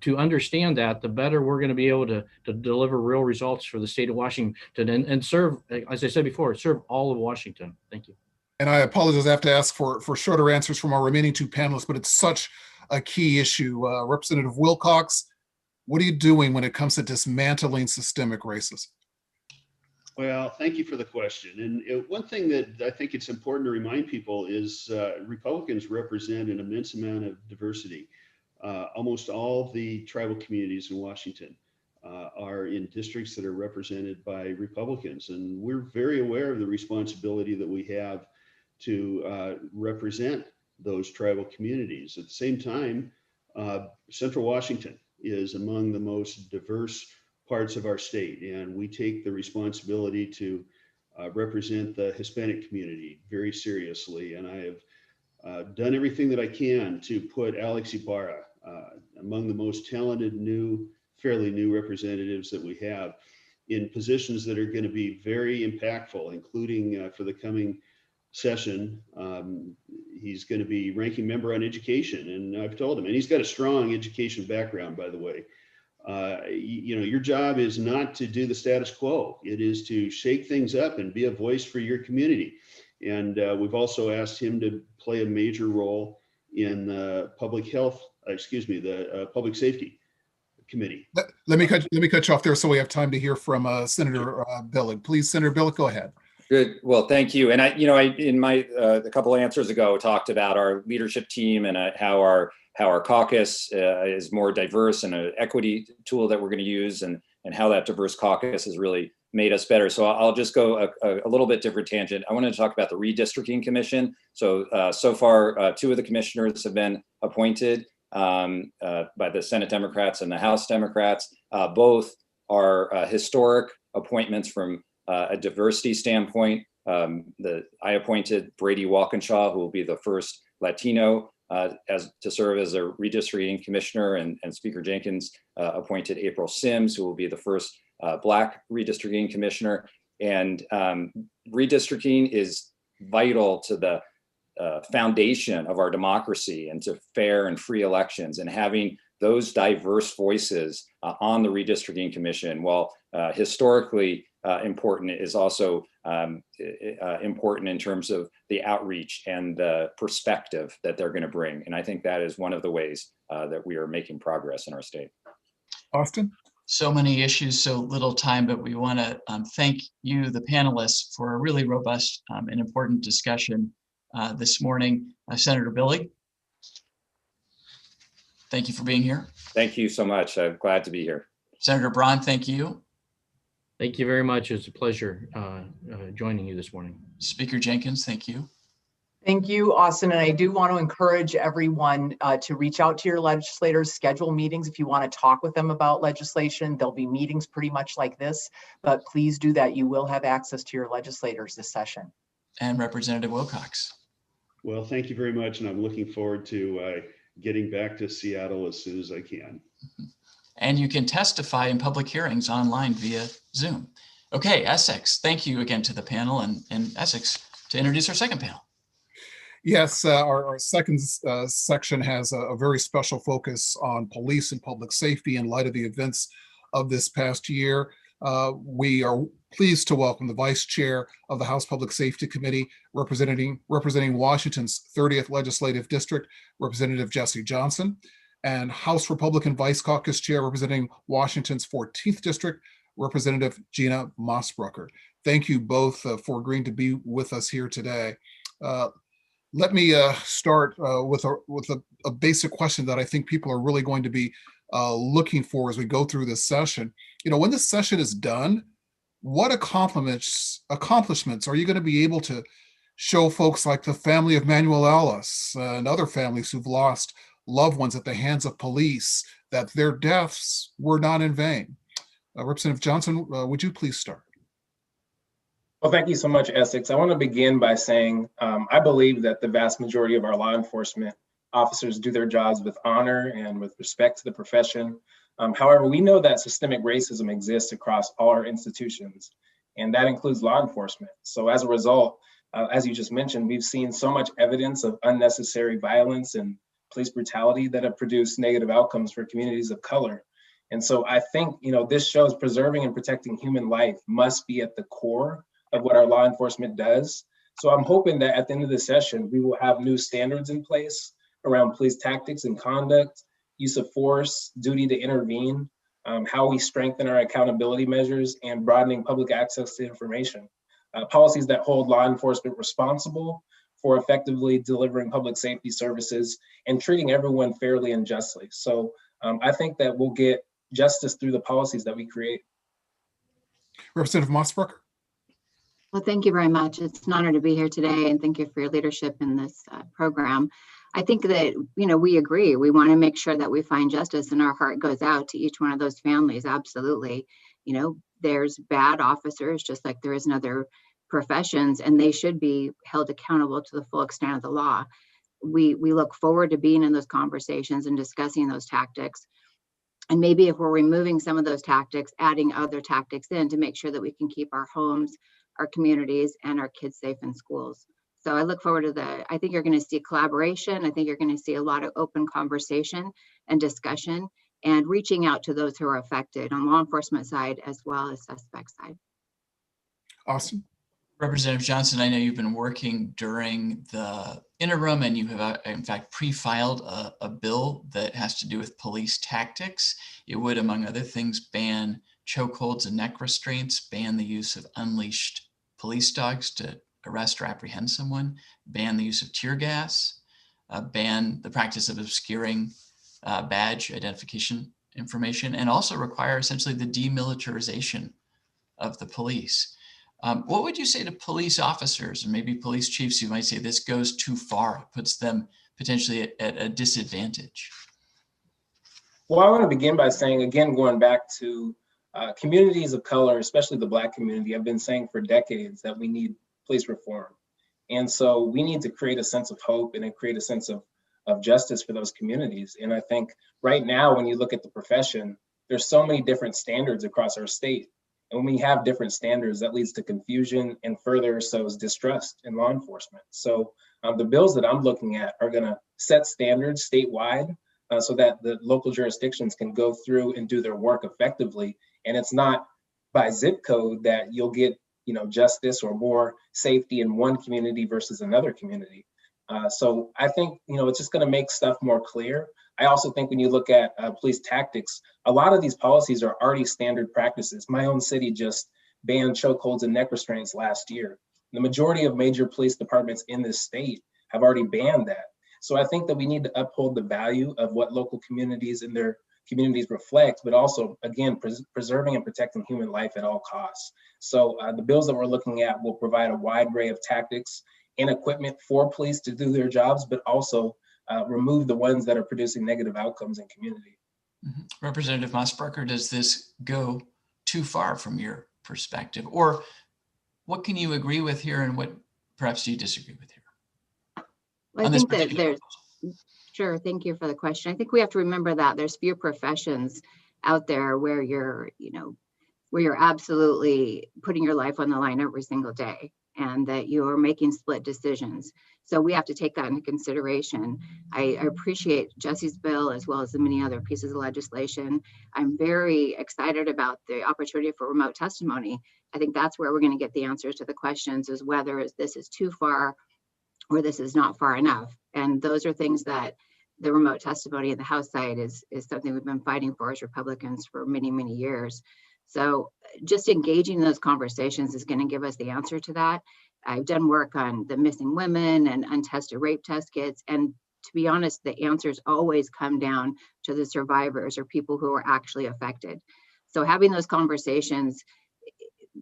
to understand that, the better we're going to be able to deliver real results for the state of Washington and serve, as I said before, serve all of Washington. Thank you. And I apologize, I have to ask for shorter answers from our remaining two panelists, but it's such a key issue. Representative Wilcox, what are you doing when it comes to dismantling systemic racism? Well, thank you for the question. And one thing that I think it's important to remind people is Republicans represent an immense amount of diversity. Almost all the tribal communities in Washington are in districts that are represented by Republicans. And we're very aware of the responsibility that we have to represent those tribal communities. At the same time, Central Washington is among the most diverse parts of our state, and we take the responsibility to represent the Hispanic community very seriously. And I have done everything that I can to put Alex Ibarra among the most talented fairly new representatives that we have in positions that are going to be very impactful, including for the coming session. He's going to be ranking member on education, and I've told him, and he's got a strong education background, by the way. Your job is not to do the status quo. It is to shake things up and be a voice for your community. And we've also asked him to play a major role in the public safety committee. Let me cut you off there so we have time to hear from Senator Billig. Please, Senator Billig, go ahead. Good. Well, thank you. And I in my a couple of answers ago talked about our leadership team and how our caucus is more diverse and an equity tool that we're going to use, and how that diverse caucus has really made us better. So I'll just go a little bit different tangent. I wanted to talk about the redistricting commission. So far, two of the commissioners have been appointed by the Senate Democrats and the House Democrats. Both are historic appointments from a diversity standpoint. I appointed Brady Walkinshaw, who will be the first Latino to serve as a redistricting commissioner, and Speaker Jenkins appointed April Sims, who will be the first Black redistricting commissioner. And redistricting is vital to the foundation of our democracy and to fair and free elections, and having those diverse voices on the redistricting commission, while historically important, is also important in terms of the outreach and the perspective that they're going to bring. And I think that is one of the ways that we are making progress in our state. Austin? So many issues, so little time, but we want to thank you, the panelists, for a really robust and important discussion this morning. Senator Billig, thank you for being here. Thank you so much. I'm glad to be here. Senator Braun, thank you. Thank you very much. It's a pleasure joining you this morning. Speaker Jenkins, thank you. Thank you, Austin. And I do want to encourage everyone to reach out to your legislators, schedule meetings if you want to talk with them about legislation. There'll be meetings pretty much like this, but please do that. You will have access to your legislators this session. And Representative Wilcox. Well, thank you very much. And I'm looking forward to getting back to Seattle as soon as I can. And you can testify in public hearings online via Zoom. Okay, Essex, thank you again to the panel, and Essex to introduce our second panel. Yes, our second section has a very special focus on police and public safety in light of the events of this past year. We are pleased to welcome the Vice Chair of the House Public Safety Committee, representing Washington's 30th Legislative District, Representative Jesse Johnson, and House Republican Vice Caucus Chair representing Washington's 14th District, Representative Gina Mossbrucker. Thank you both for agreeing to be with us here today. Let me start with a basic question that I think people are really going to be looking for as we go through this session. You know, when this session is done, what accomplishments are you going to be able to show folks like the family of Manuel Ellis and other families who've lost loved ones at the hands of police, that their deaths were not in vain? Representative Johnson, would you please start? Well, thank you so much, Essex. I want to begin by saying I believe that the vast majority of our law enforcement officers do their jobs with honor and with respect to the profession. However, we know that systemic racism exists across all our institutions, and that includes law enforcement. So as a result, As you just mentioned, we've seen so much evidence of unnecessary violence and police brutality that have produced negative outcomes for communities of color. And so I think, this shows preserving and protecting human life must be at the core of what our law enforcement does. So I'm hoping that at the end of the session, we will have new standards in place around police tactics and conduct, use of force, duty to intervene, how we strengthen our accountability measures, and broadening public access to information. Policies that hold law enforcement responsible for effectively delivering public safety services and treating everyone fairly and justly. So I think that we'll get justice through the policies that we create. Representative Mossbrucker. Well, thank you very much. It's an honor to be here today, and thank you for your leadership in this program. I think that, we agree. We want to make sure that we find justice, and our heart goes out to each one of those families. Absolutely. There's bad officers, just like there is in other professions, and they should be held accountable to the full extent of the law. We look forward to being in those conversations and discussing those tactics. And maybe if we're removing some of those tactics, adding other tactics in to make sure that we can keep our homes, our communities, and our kids safe in schools. So I look forward to I think you're going to see collaboration. I think you're going to see a lot of open conversation and discussion and reaching out to those who are affected on law enforcement side as well as suspect side. Austin. Representative Johnson, I know you've been working during the interim, and you have in fact pre-filed a bill that has to do with police tactics. It would, among other things, ban chokeholds and neck restraints, ban the use of unleashed police dogs to arrest or apprehend someone, ban the use of tear gas, ban the practice of obscuring badge identification information, and also require essentially the demilitarization of the police. What would you say to police officers and maybe police chiefs who might say this goes too far, puts them potentially at a disadvantage? Well, I want to begin by saying, again, going back to communities of color, especially the Black community, I've been saying for decades that we need police reform. And so we need to create a sense of hope and create a sense of justice for those communities. And I think right now, when you look at the profession, there's so many different standards across our state. And when we have different standards, that leads to confusion and further sows distrust in law enforcement. So the bills that I'm looking at are going to set standards statewide so that the local jurisdictions can go through and do their work effectively. And it's not by zip code that you'll get justice or more safety in one community versus another community. So I think, it's just going to make stuff more clear. I also think when you look at police tactics, a lot of these policies are already standard practices. My own city just banned chokeholds and neck restraints last year. The majority of major police departments in this state have already banned that. So I think that we need to uphold the value of what local communities and their communities reflect, but also, again, preserving and protecting human life at all costs. So the bills that we're looking at will provide a wide array of tactics and equipment for police to do their jobs, but also remove the ones that are producing negative outcomes in community. Mm-hmm. Representative Mossbrucker, does this go too far from your perspective? Or what can you agree with here and what perhaps do you disagree with here? Well, I think that there's, sure, thank you for the question. I think we have to remember that there's few professions out there where you're absolutely putting your life on the line every single day and that you're making split decisions. So we have to take that into consideration. I appreciate Jesse's bill as well as the many other pieces of legislation. I'm very excited about the opportunity for remote testimony. I think that's where we're going to get the answers to the questions, is whether this is too far or this is not far enough. And those are things that the remote testimony in the House side is something we've been fighting for as Republicans for many, many years. So just engaging in those conversations is going to give us the answer to that. I've done work on the missing women and untested rape test kits. And to be honest, the answers always come down to the survivors or people who are actually affected. So having those conversations,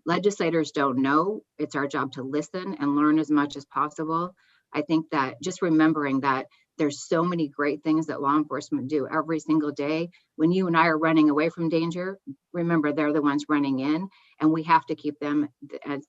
legislators don't know. It's our job to listen and learn as much as possible. I think that just remembering that there's so many great things that law enforcement do every single day. When you and I are running away from danger, remember they're the ones running in, and we have to keep them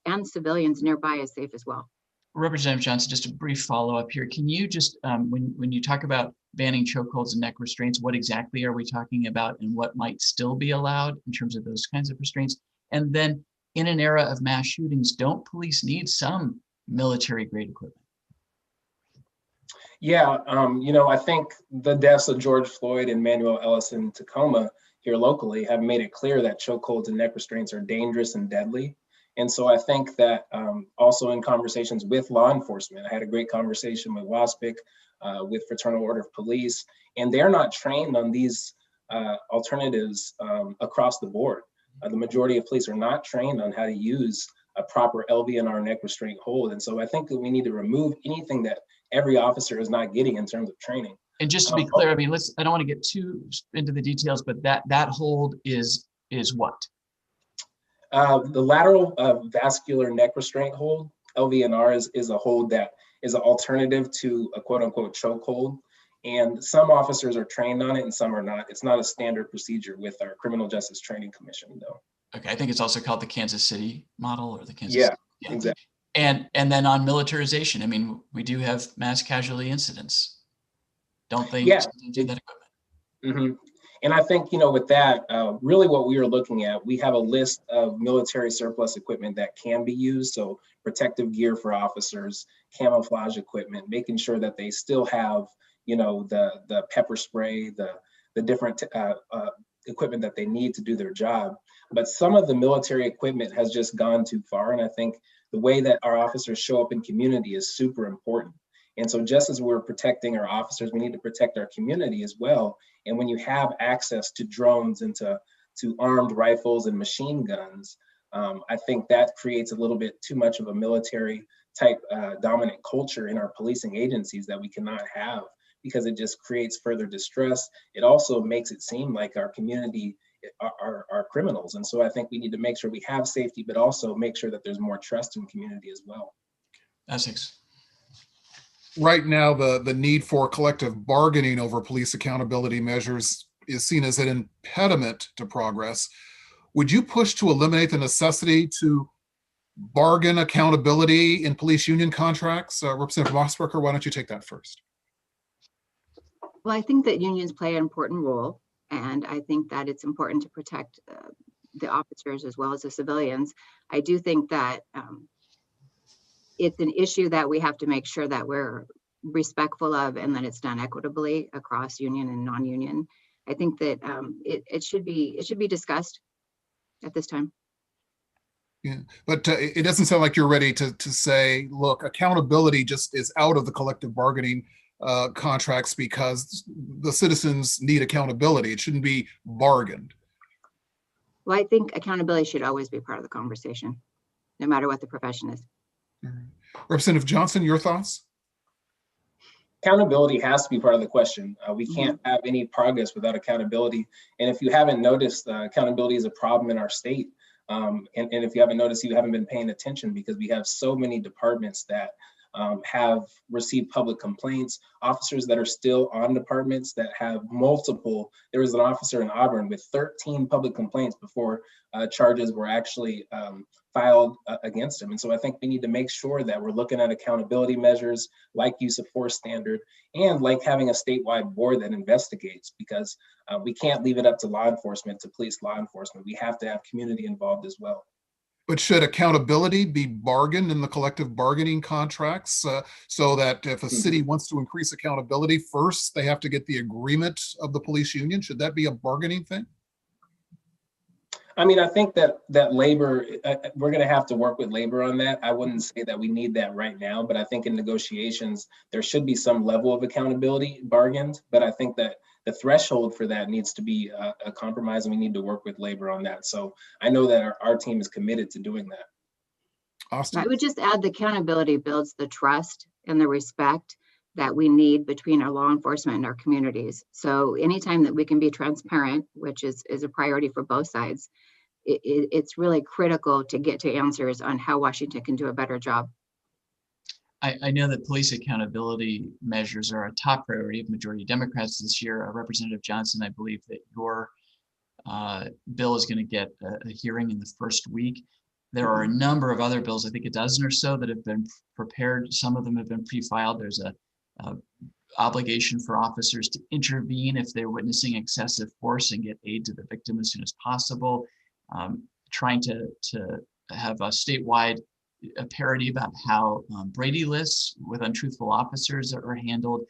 and civilians nearby as safe as well. Representative Johnson, just a brief follow-up here. Can you just, when you talk about banning chokeholds and neck restraints, what exactly are we talking about and what might still be allowed in terms of those kinds of restraints? And then in an era of mass shootings, don't police need some military grade equipment? Yeah, I think the deaths of George Floyd and Manuel Ellis in Tacoma here locally have made it clear that chokeholds and neck restraints are dangerous and deadly. And so I think that also in conversations with law enforcement, I had a great conversation with WASPIC, with Fraternal Order of Police, and they're not trained on these alternatives across the board. The majority of police are not trained on how to use a proper LVNR neck restraint hold. And so I think that we need to remove anything that every officer is not getting in terms of training. And just to be clear, I mean, I don't want to get too into the details, but that hold is what? The lateral vascular neck restraint hold, LVNR, is a hold that is an alternative to a quote unquote choke hold. And some officers are trained on it and some are not. It's not a standard procedure with our Criminal Justice Training Commission though. Okay, I think it's also called the Kansas City model or the Kansas Yeah, City. exactly. And then on militarization, I mean, we do have mass casualty incidents. Don't they do that equipment? Mm-hmm. And I think, with that, really what we are looking at, we have a list of military surplus equipment that can be used. So protective gear for officers, camouflage equipment, making sure that they still have, the pepper spray, the different equipment that they need to do their job. But some of the military equipment has just gone too far. And I think the way that our officers show up in community is super important. And so just as we're protecting our officers, we need to protect our community as well. And when you have access to drones and to armed rifles and machine guns, I think that creates a little bit too much of a military type dominant culture in our policing agencies that we cannot have, because it just creates further distress. It also makes it seem like our community are criminals. And so I think we need to make sure we have safety, but also make sure that there's more trust in community as well. Essex. Right now, the need for collective bargaining over police accountability measures is seen as an impediment to progress. Would you push to eliminate the necessity to bargain accountability in police union contracts? Representative Mossberger, why don't you take that first? Well, I think that unions play an important role, and I think that it's important to protect the officers as well as the civilians. I do think that it's an issue that we have to make sure that we're respectful of and that it's done equitably across union and non-union. I think that it should be discussed at this time. Yeah, but it doesn't sound like you're ready to say, look, accountability just is out of the collective bargaining contracts because the citizens need accountability. It shouldn't be bargained. Well, I think accountability should always be part of the conversation, no matter what the profession is. Representative Johnson, your thoughts? Accountability has to be part of the question. We can't have any progress without accountability. And if you haven't noticed, accountability is a problem in our state. And if you haven't noticed, you haven't been paying attention, because we have so many departments that have received public complaints, officers that are still on departments that have multiple. There was an officer in Auburn with 13 public complaints before charges were actually filed against him. And so I think we need to make sure that we're looking at accountability measures like use of force standard and like having a statewide board that investigates, because we can't leave it up to law enforcement to police law enforcement. We have to have community involved as well. But should accountability be bargained in the collective bargaining contracts so that if a city wants to increase accountability, first they have to get the agreement of the police union? Should that be a bargaining thing? I mean, I think that labor, we're going to have to work with labor on that. I wouldn't say that we need that right now, but I think in negotiations, there should be some level of accountability bargained. But I think that the threshold for that needs to be a compromise, and we need to work with labor on that. So I know that our team is committed to doing that. Austin? I would just add the accountability builds the trust and the respect that we need between our law enforcement and our communities. So anytime that we can be transparent, which is a priority for both sides, it's really critical to get to answers on how Washington can do a better job. I know that police accountability measures are a top priority of majority Democrats this year. Representative Johnson, I believe that your bill is going to get a hearing in the first week. There are a number of other bills, I think a dozen or so, that have been prepared. Some of them have been pre-filed. There's a obligation for officers to intervene if they're witnessing excessive force and get aid to the victim as soon as possible. Trying to have a statewide a parody about how Brady lists with untruthful officers are handled,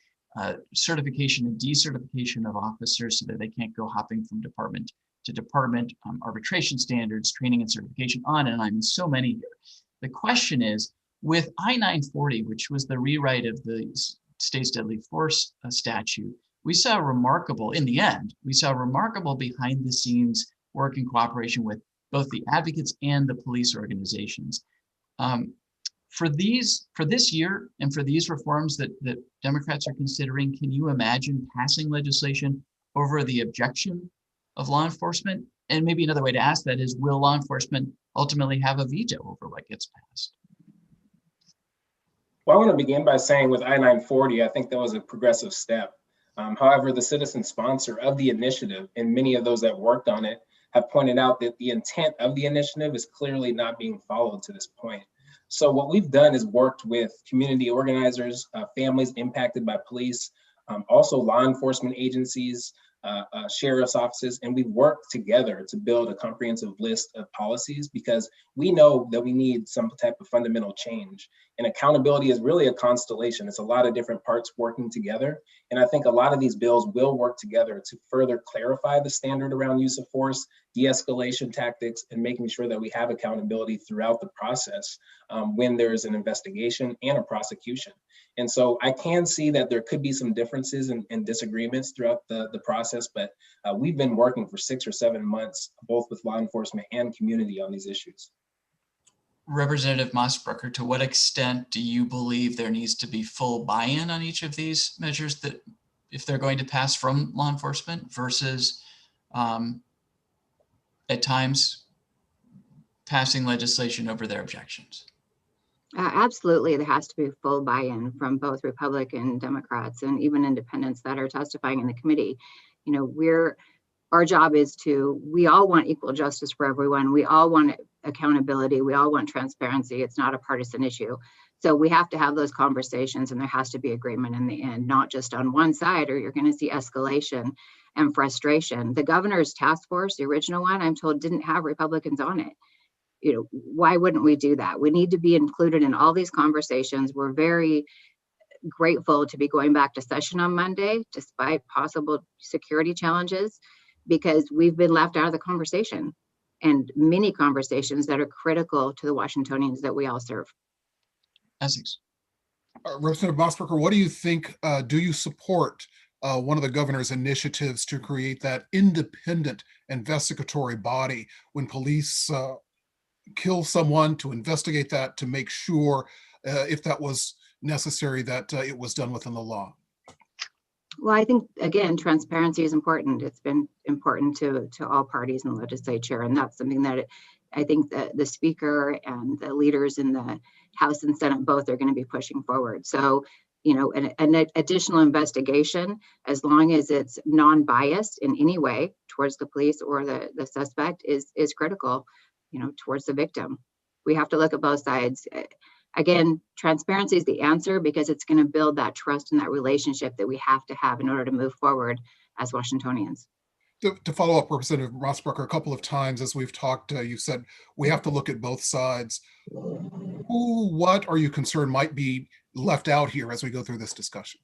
certification and decertification of officers so that they can't go hopping from department to department, arbitration standards, training and certification, on and on. I mean, so many here. The question is, with I-940, which was the rewrite of the state's deadly force statute, we saw remarkable, in the end, we saw remarkable behind the scenes work in cooperation with both the advocates and the police organizations. For this year and for these reforms that Democrats are considering, can you imagine passing legislation over the objection of law enforcement? And maybe another way to ask that is, will law enforcement ultimately have a veto over what gets passed? Well, I want to begin by saying with I-940, I think that was a progressive step. However, the citizen sponsor of the initiative and many of those that worked on it have pointed out that the intent of the initiative is clearly not being followed to this point. So what we've done is worked with community organizers, families impacted by police, also law enforcement agencies, sheriff's offices, and we've worked together to build a comprehensive list of policies because we know that we need some type of fundamental change. And accountability is really a constellation. It's a lot of different parts working together. And I think a lot of these bills will work together to further clarify the standard around use of force, de-escalation tactics, and making sure that we have accountability throughout the process when there's an investigation and a prosecution. And so I can see that there could be some differences and disagreements throughout the process, but we've been working for 6 or 7 months, both with law enforcement and community on these issues. Representative Mossbrucker, to what extent do you believe there needs to be full buy-in on each of these measures, that if they're going to pass from law enforcement versus at times passing legislation over their objections? Absolutely, there has to be full buy-in from both Republican, Democrats, and even independents that are testifying in the committee. You know, our job is we all want equal justice for everyone. We all want accountability. We all want transparency. It's not a partisan issue. So we have to have those conversations, and there has to be agreement in the end, not just on one side, or you're going to see escalation and frustration. The governor's task force, the original one, I'm told didn't have Republicans on it. You know, why wouldn't we do that? We need to be included in all these conversations. We're very grateful to be going back to session on Monday, despite possible security challenges, because we've been left out of the conversation and many conversations that are critical to the Washingtonians that we all serve. Essex. Representative Mossbrucker, what do you think? Do you support one of the governor's initiatives to create that independent investigatory body when police kill someone, to investigate that, to make sure if that was necessary that it was done within the law? Well, I think, again, transparency is important. It's been important to all parties in the legislature, and that's something that I think the speaker and the leaders in the House and Senate both are going to be pushing forward. So, you know, an additional investigation, as long as it's non-biased in any way towards the police or the suspect, is critical, you know, towards the victim. We have to look at both sides. Again, transparency is the answer because it's going to build that trust and that relationship that we have to have in order to move forward as Washingtonians. To follow up, Representative Mossbrucker, a couple of times as we've talked, you've said we have to look at both sides. What are you concerned might be left out here as we go through this discussion?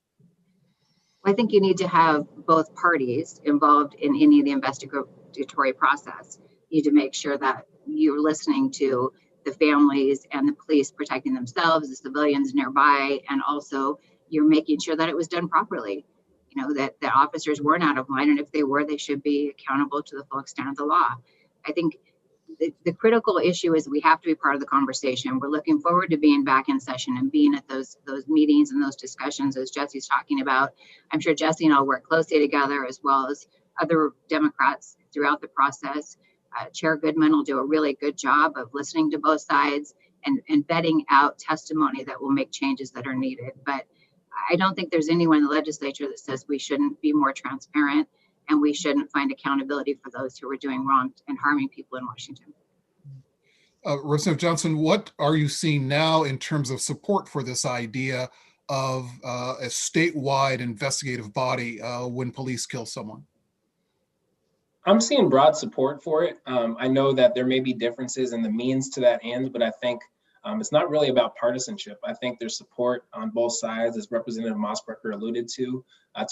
I think you need to have both parties involved in any of the investigatory process. You need to make sure that you're listening to the families and the police protecting themselves, the civilians nearby, and also you're making sure that it was done properly. You know, that the officers weren't out of line, and if they were, they should be accountable to the full extent of the law. I think the critical issue is we have to be part of the conversation. We're looking forward to being back in session and being at those meetings and those discussions, as Jesse's talking about. I'm sure Jesse and I'll work closely together, as well as other Democrats throughout the process. Chair Goodman will do a really good job of listening to both sides and vetting out testimony that will make changes that are needed. But I don't think there's anyone in the legislature that says we shouldn't be more transparent and we shouldn't find accountability for those who are doing wrong and harming people in Washington. Representative Johnson, what are you seeing now in terms of support for this idea of a statewide investigative body when police kill someone? I'm seeing broad support for it. I know that there may be differences in the means to that end, but I think It's not really about partisanship. I think there's support on both sides, as Representative Mossberger alluded to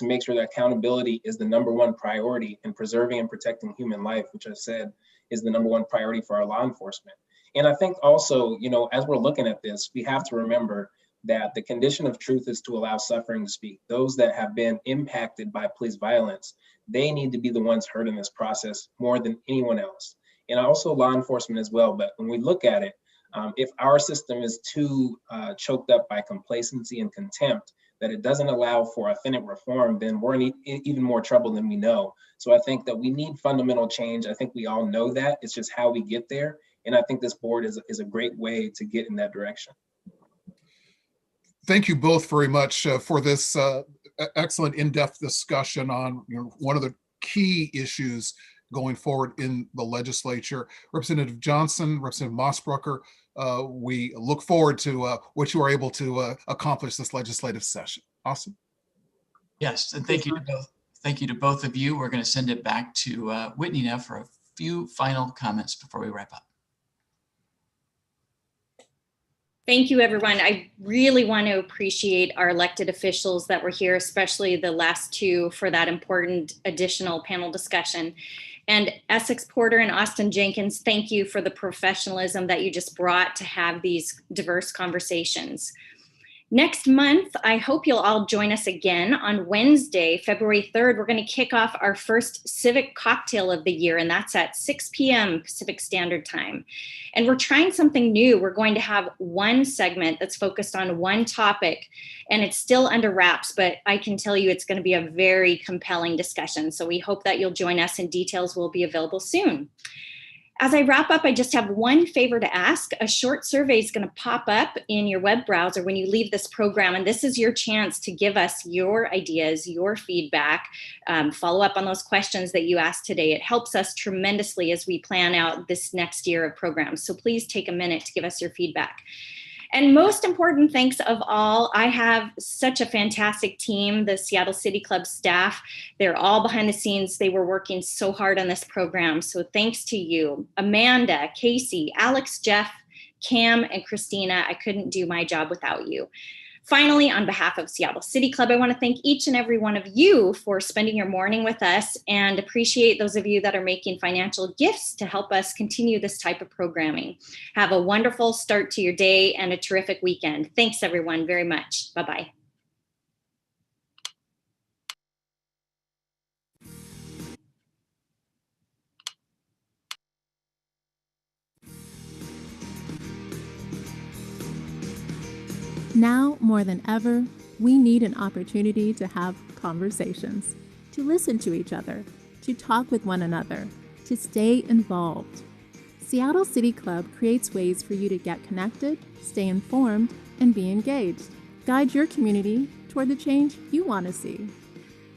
make sure that accountability is the #1 priority in preserving and protecting human life, which I said is the #1 priority for our law enforcement. And I think also, as we're looking at this, we have to remember that the condition of truth is to allow suffering to speak. Those that have been impacted by police violence, they need to be the ones heard in this process more than anyone else. And also law enforcement as well. But when we look at it, if our system is too choked up by complacency and contempt, that it doesn't allow for authentic reform, then we're in even more trouble than we know. So I think that we need fundamental change. I think we all know that. It's just how we get there. And I think this board is a great way to get in that direction. Thank you both very much for this excellent in-depth discussion on one of the key issues going forward in the legislature. Representative Johnson, Representative Mossberger, we look forward to what you are able to accomplish this legislative session. Awesome. Yes, and thank you to both. Thank you to both of you. We're going to send it back to Whitney now for a few final comments before we wrap up. Thank you, everyone. I really want to appreciate our elected officials that were here, especially the last two, for that important additional panel discussion. And Essex Porter and Austin Jenkins, thank you for the professionalism that you just brought to have these diverse conversations. Next month, I hope you'll all join us again on Wednesday, February 3rd. We're going to kick off our first civic cocktail of the year, and that's at 6 p.m. Pacific Standard Time. And we're trying something new. We're going to have one segment that's focused on one topic, and it's still under wraps, but I can tell you it's going to be a very compelling discussion. So we hope that you'll join us, and details will be available soon. As I wrap up, I just have one favor to ask. A short survey is going to pop up in your web browser when you leave this program, and this is your chance to give us your ideas, your feedback, follow up on those questions that you asked today. It helps us tremendously as we plan out this next year of programs. So please take a minute to give us your feedback. And most important, thanks of all, I have such a fantastic team, the Seattle City Club staff. They're all behind the scenes. They were working so hard on this program. So thanks to you, Amanda, Casey, Alex, Jeff, Cam, and Christina. I couldn't do my job without you. Finally, on behalf of Seattle City Club, I want to thank each and every one of you for spending your morning with us, and appreciate those of you that are making financial gifts to help us continue this type of programming. Have a wonderful start to your day and a terrific weekend. Thanks, everyone, very much. Bye-bye. Now, more than ever, we need an opportunity to have conversations, to listen to each other, to talk with one another, to stay involved. Seattle City Club creates ways for you to get connected, stay informed, and be engaged. Guide your community toward the change you want to see.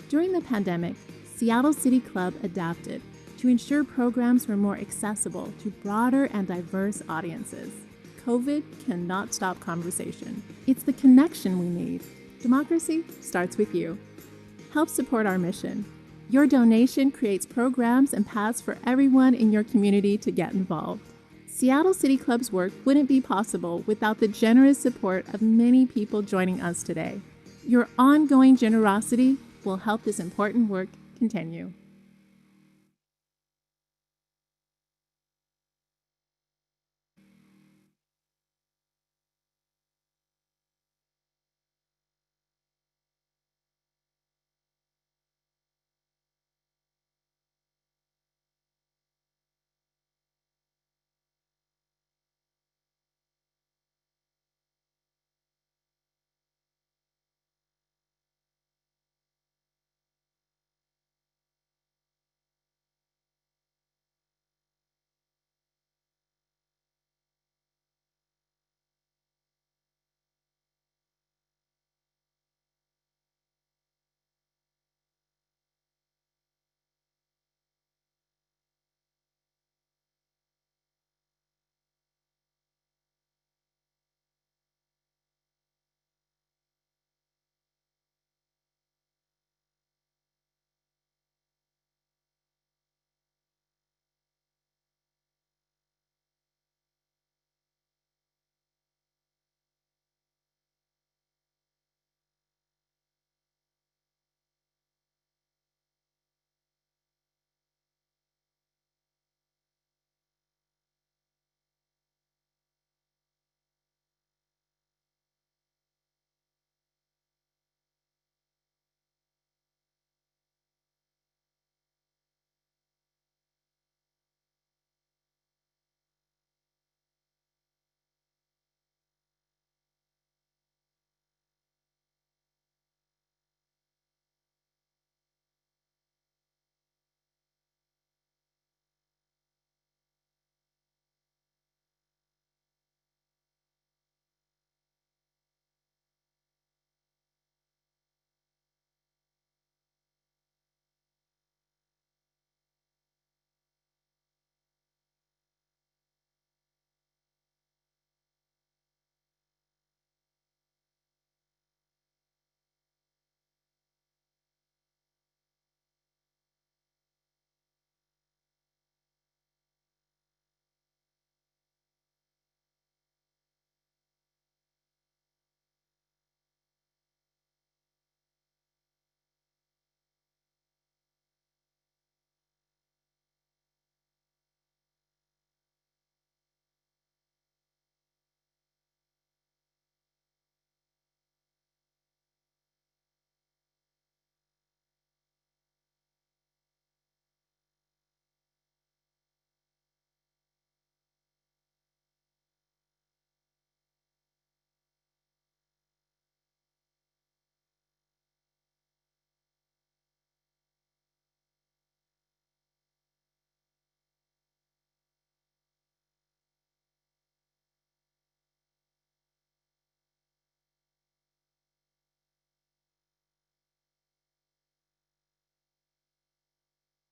During the pandemic, Seattle City Club adapted to ensure programs were more accessible to broader and diverse audiences. COVID cannot stop conversation. It's the connection we need. Democracy starts with you. Help support our mission. Your donation creates programs and paths for everyone in your community to get involved. Seattle City Club's work wouldn't be possible without the generous support of many people joining us today. Your ongoing generosity will help this important work continue.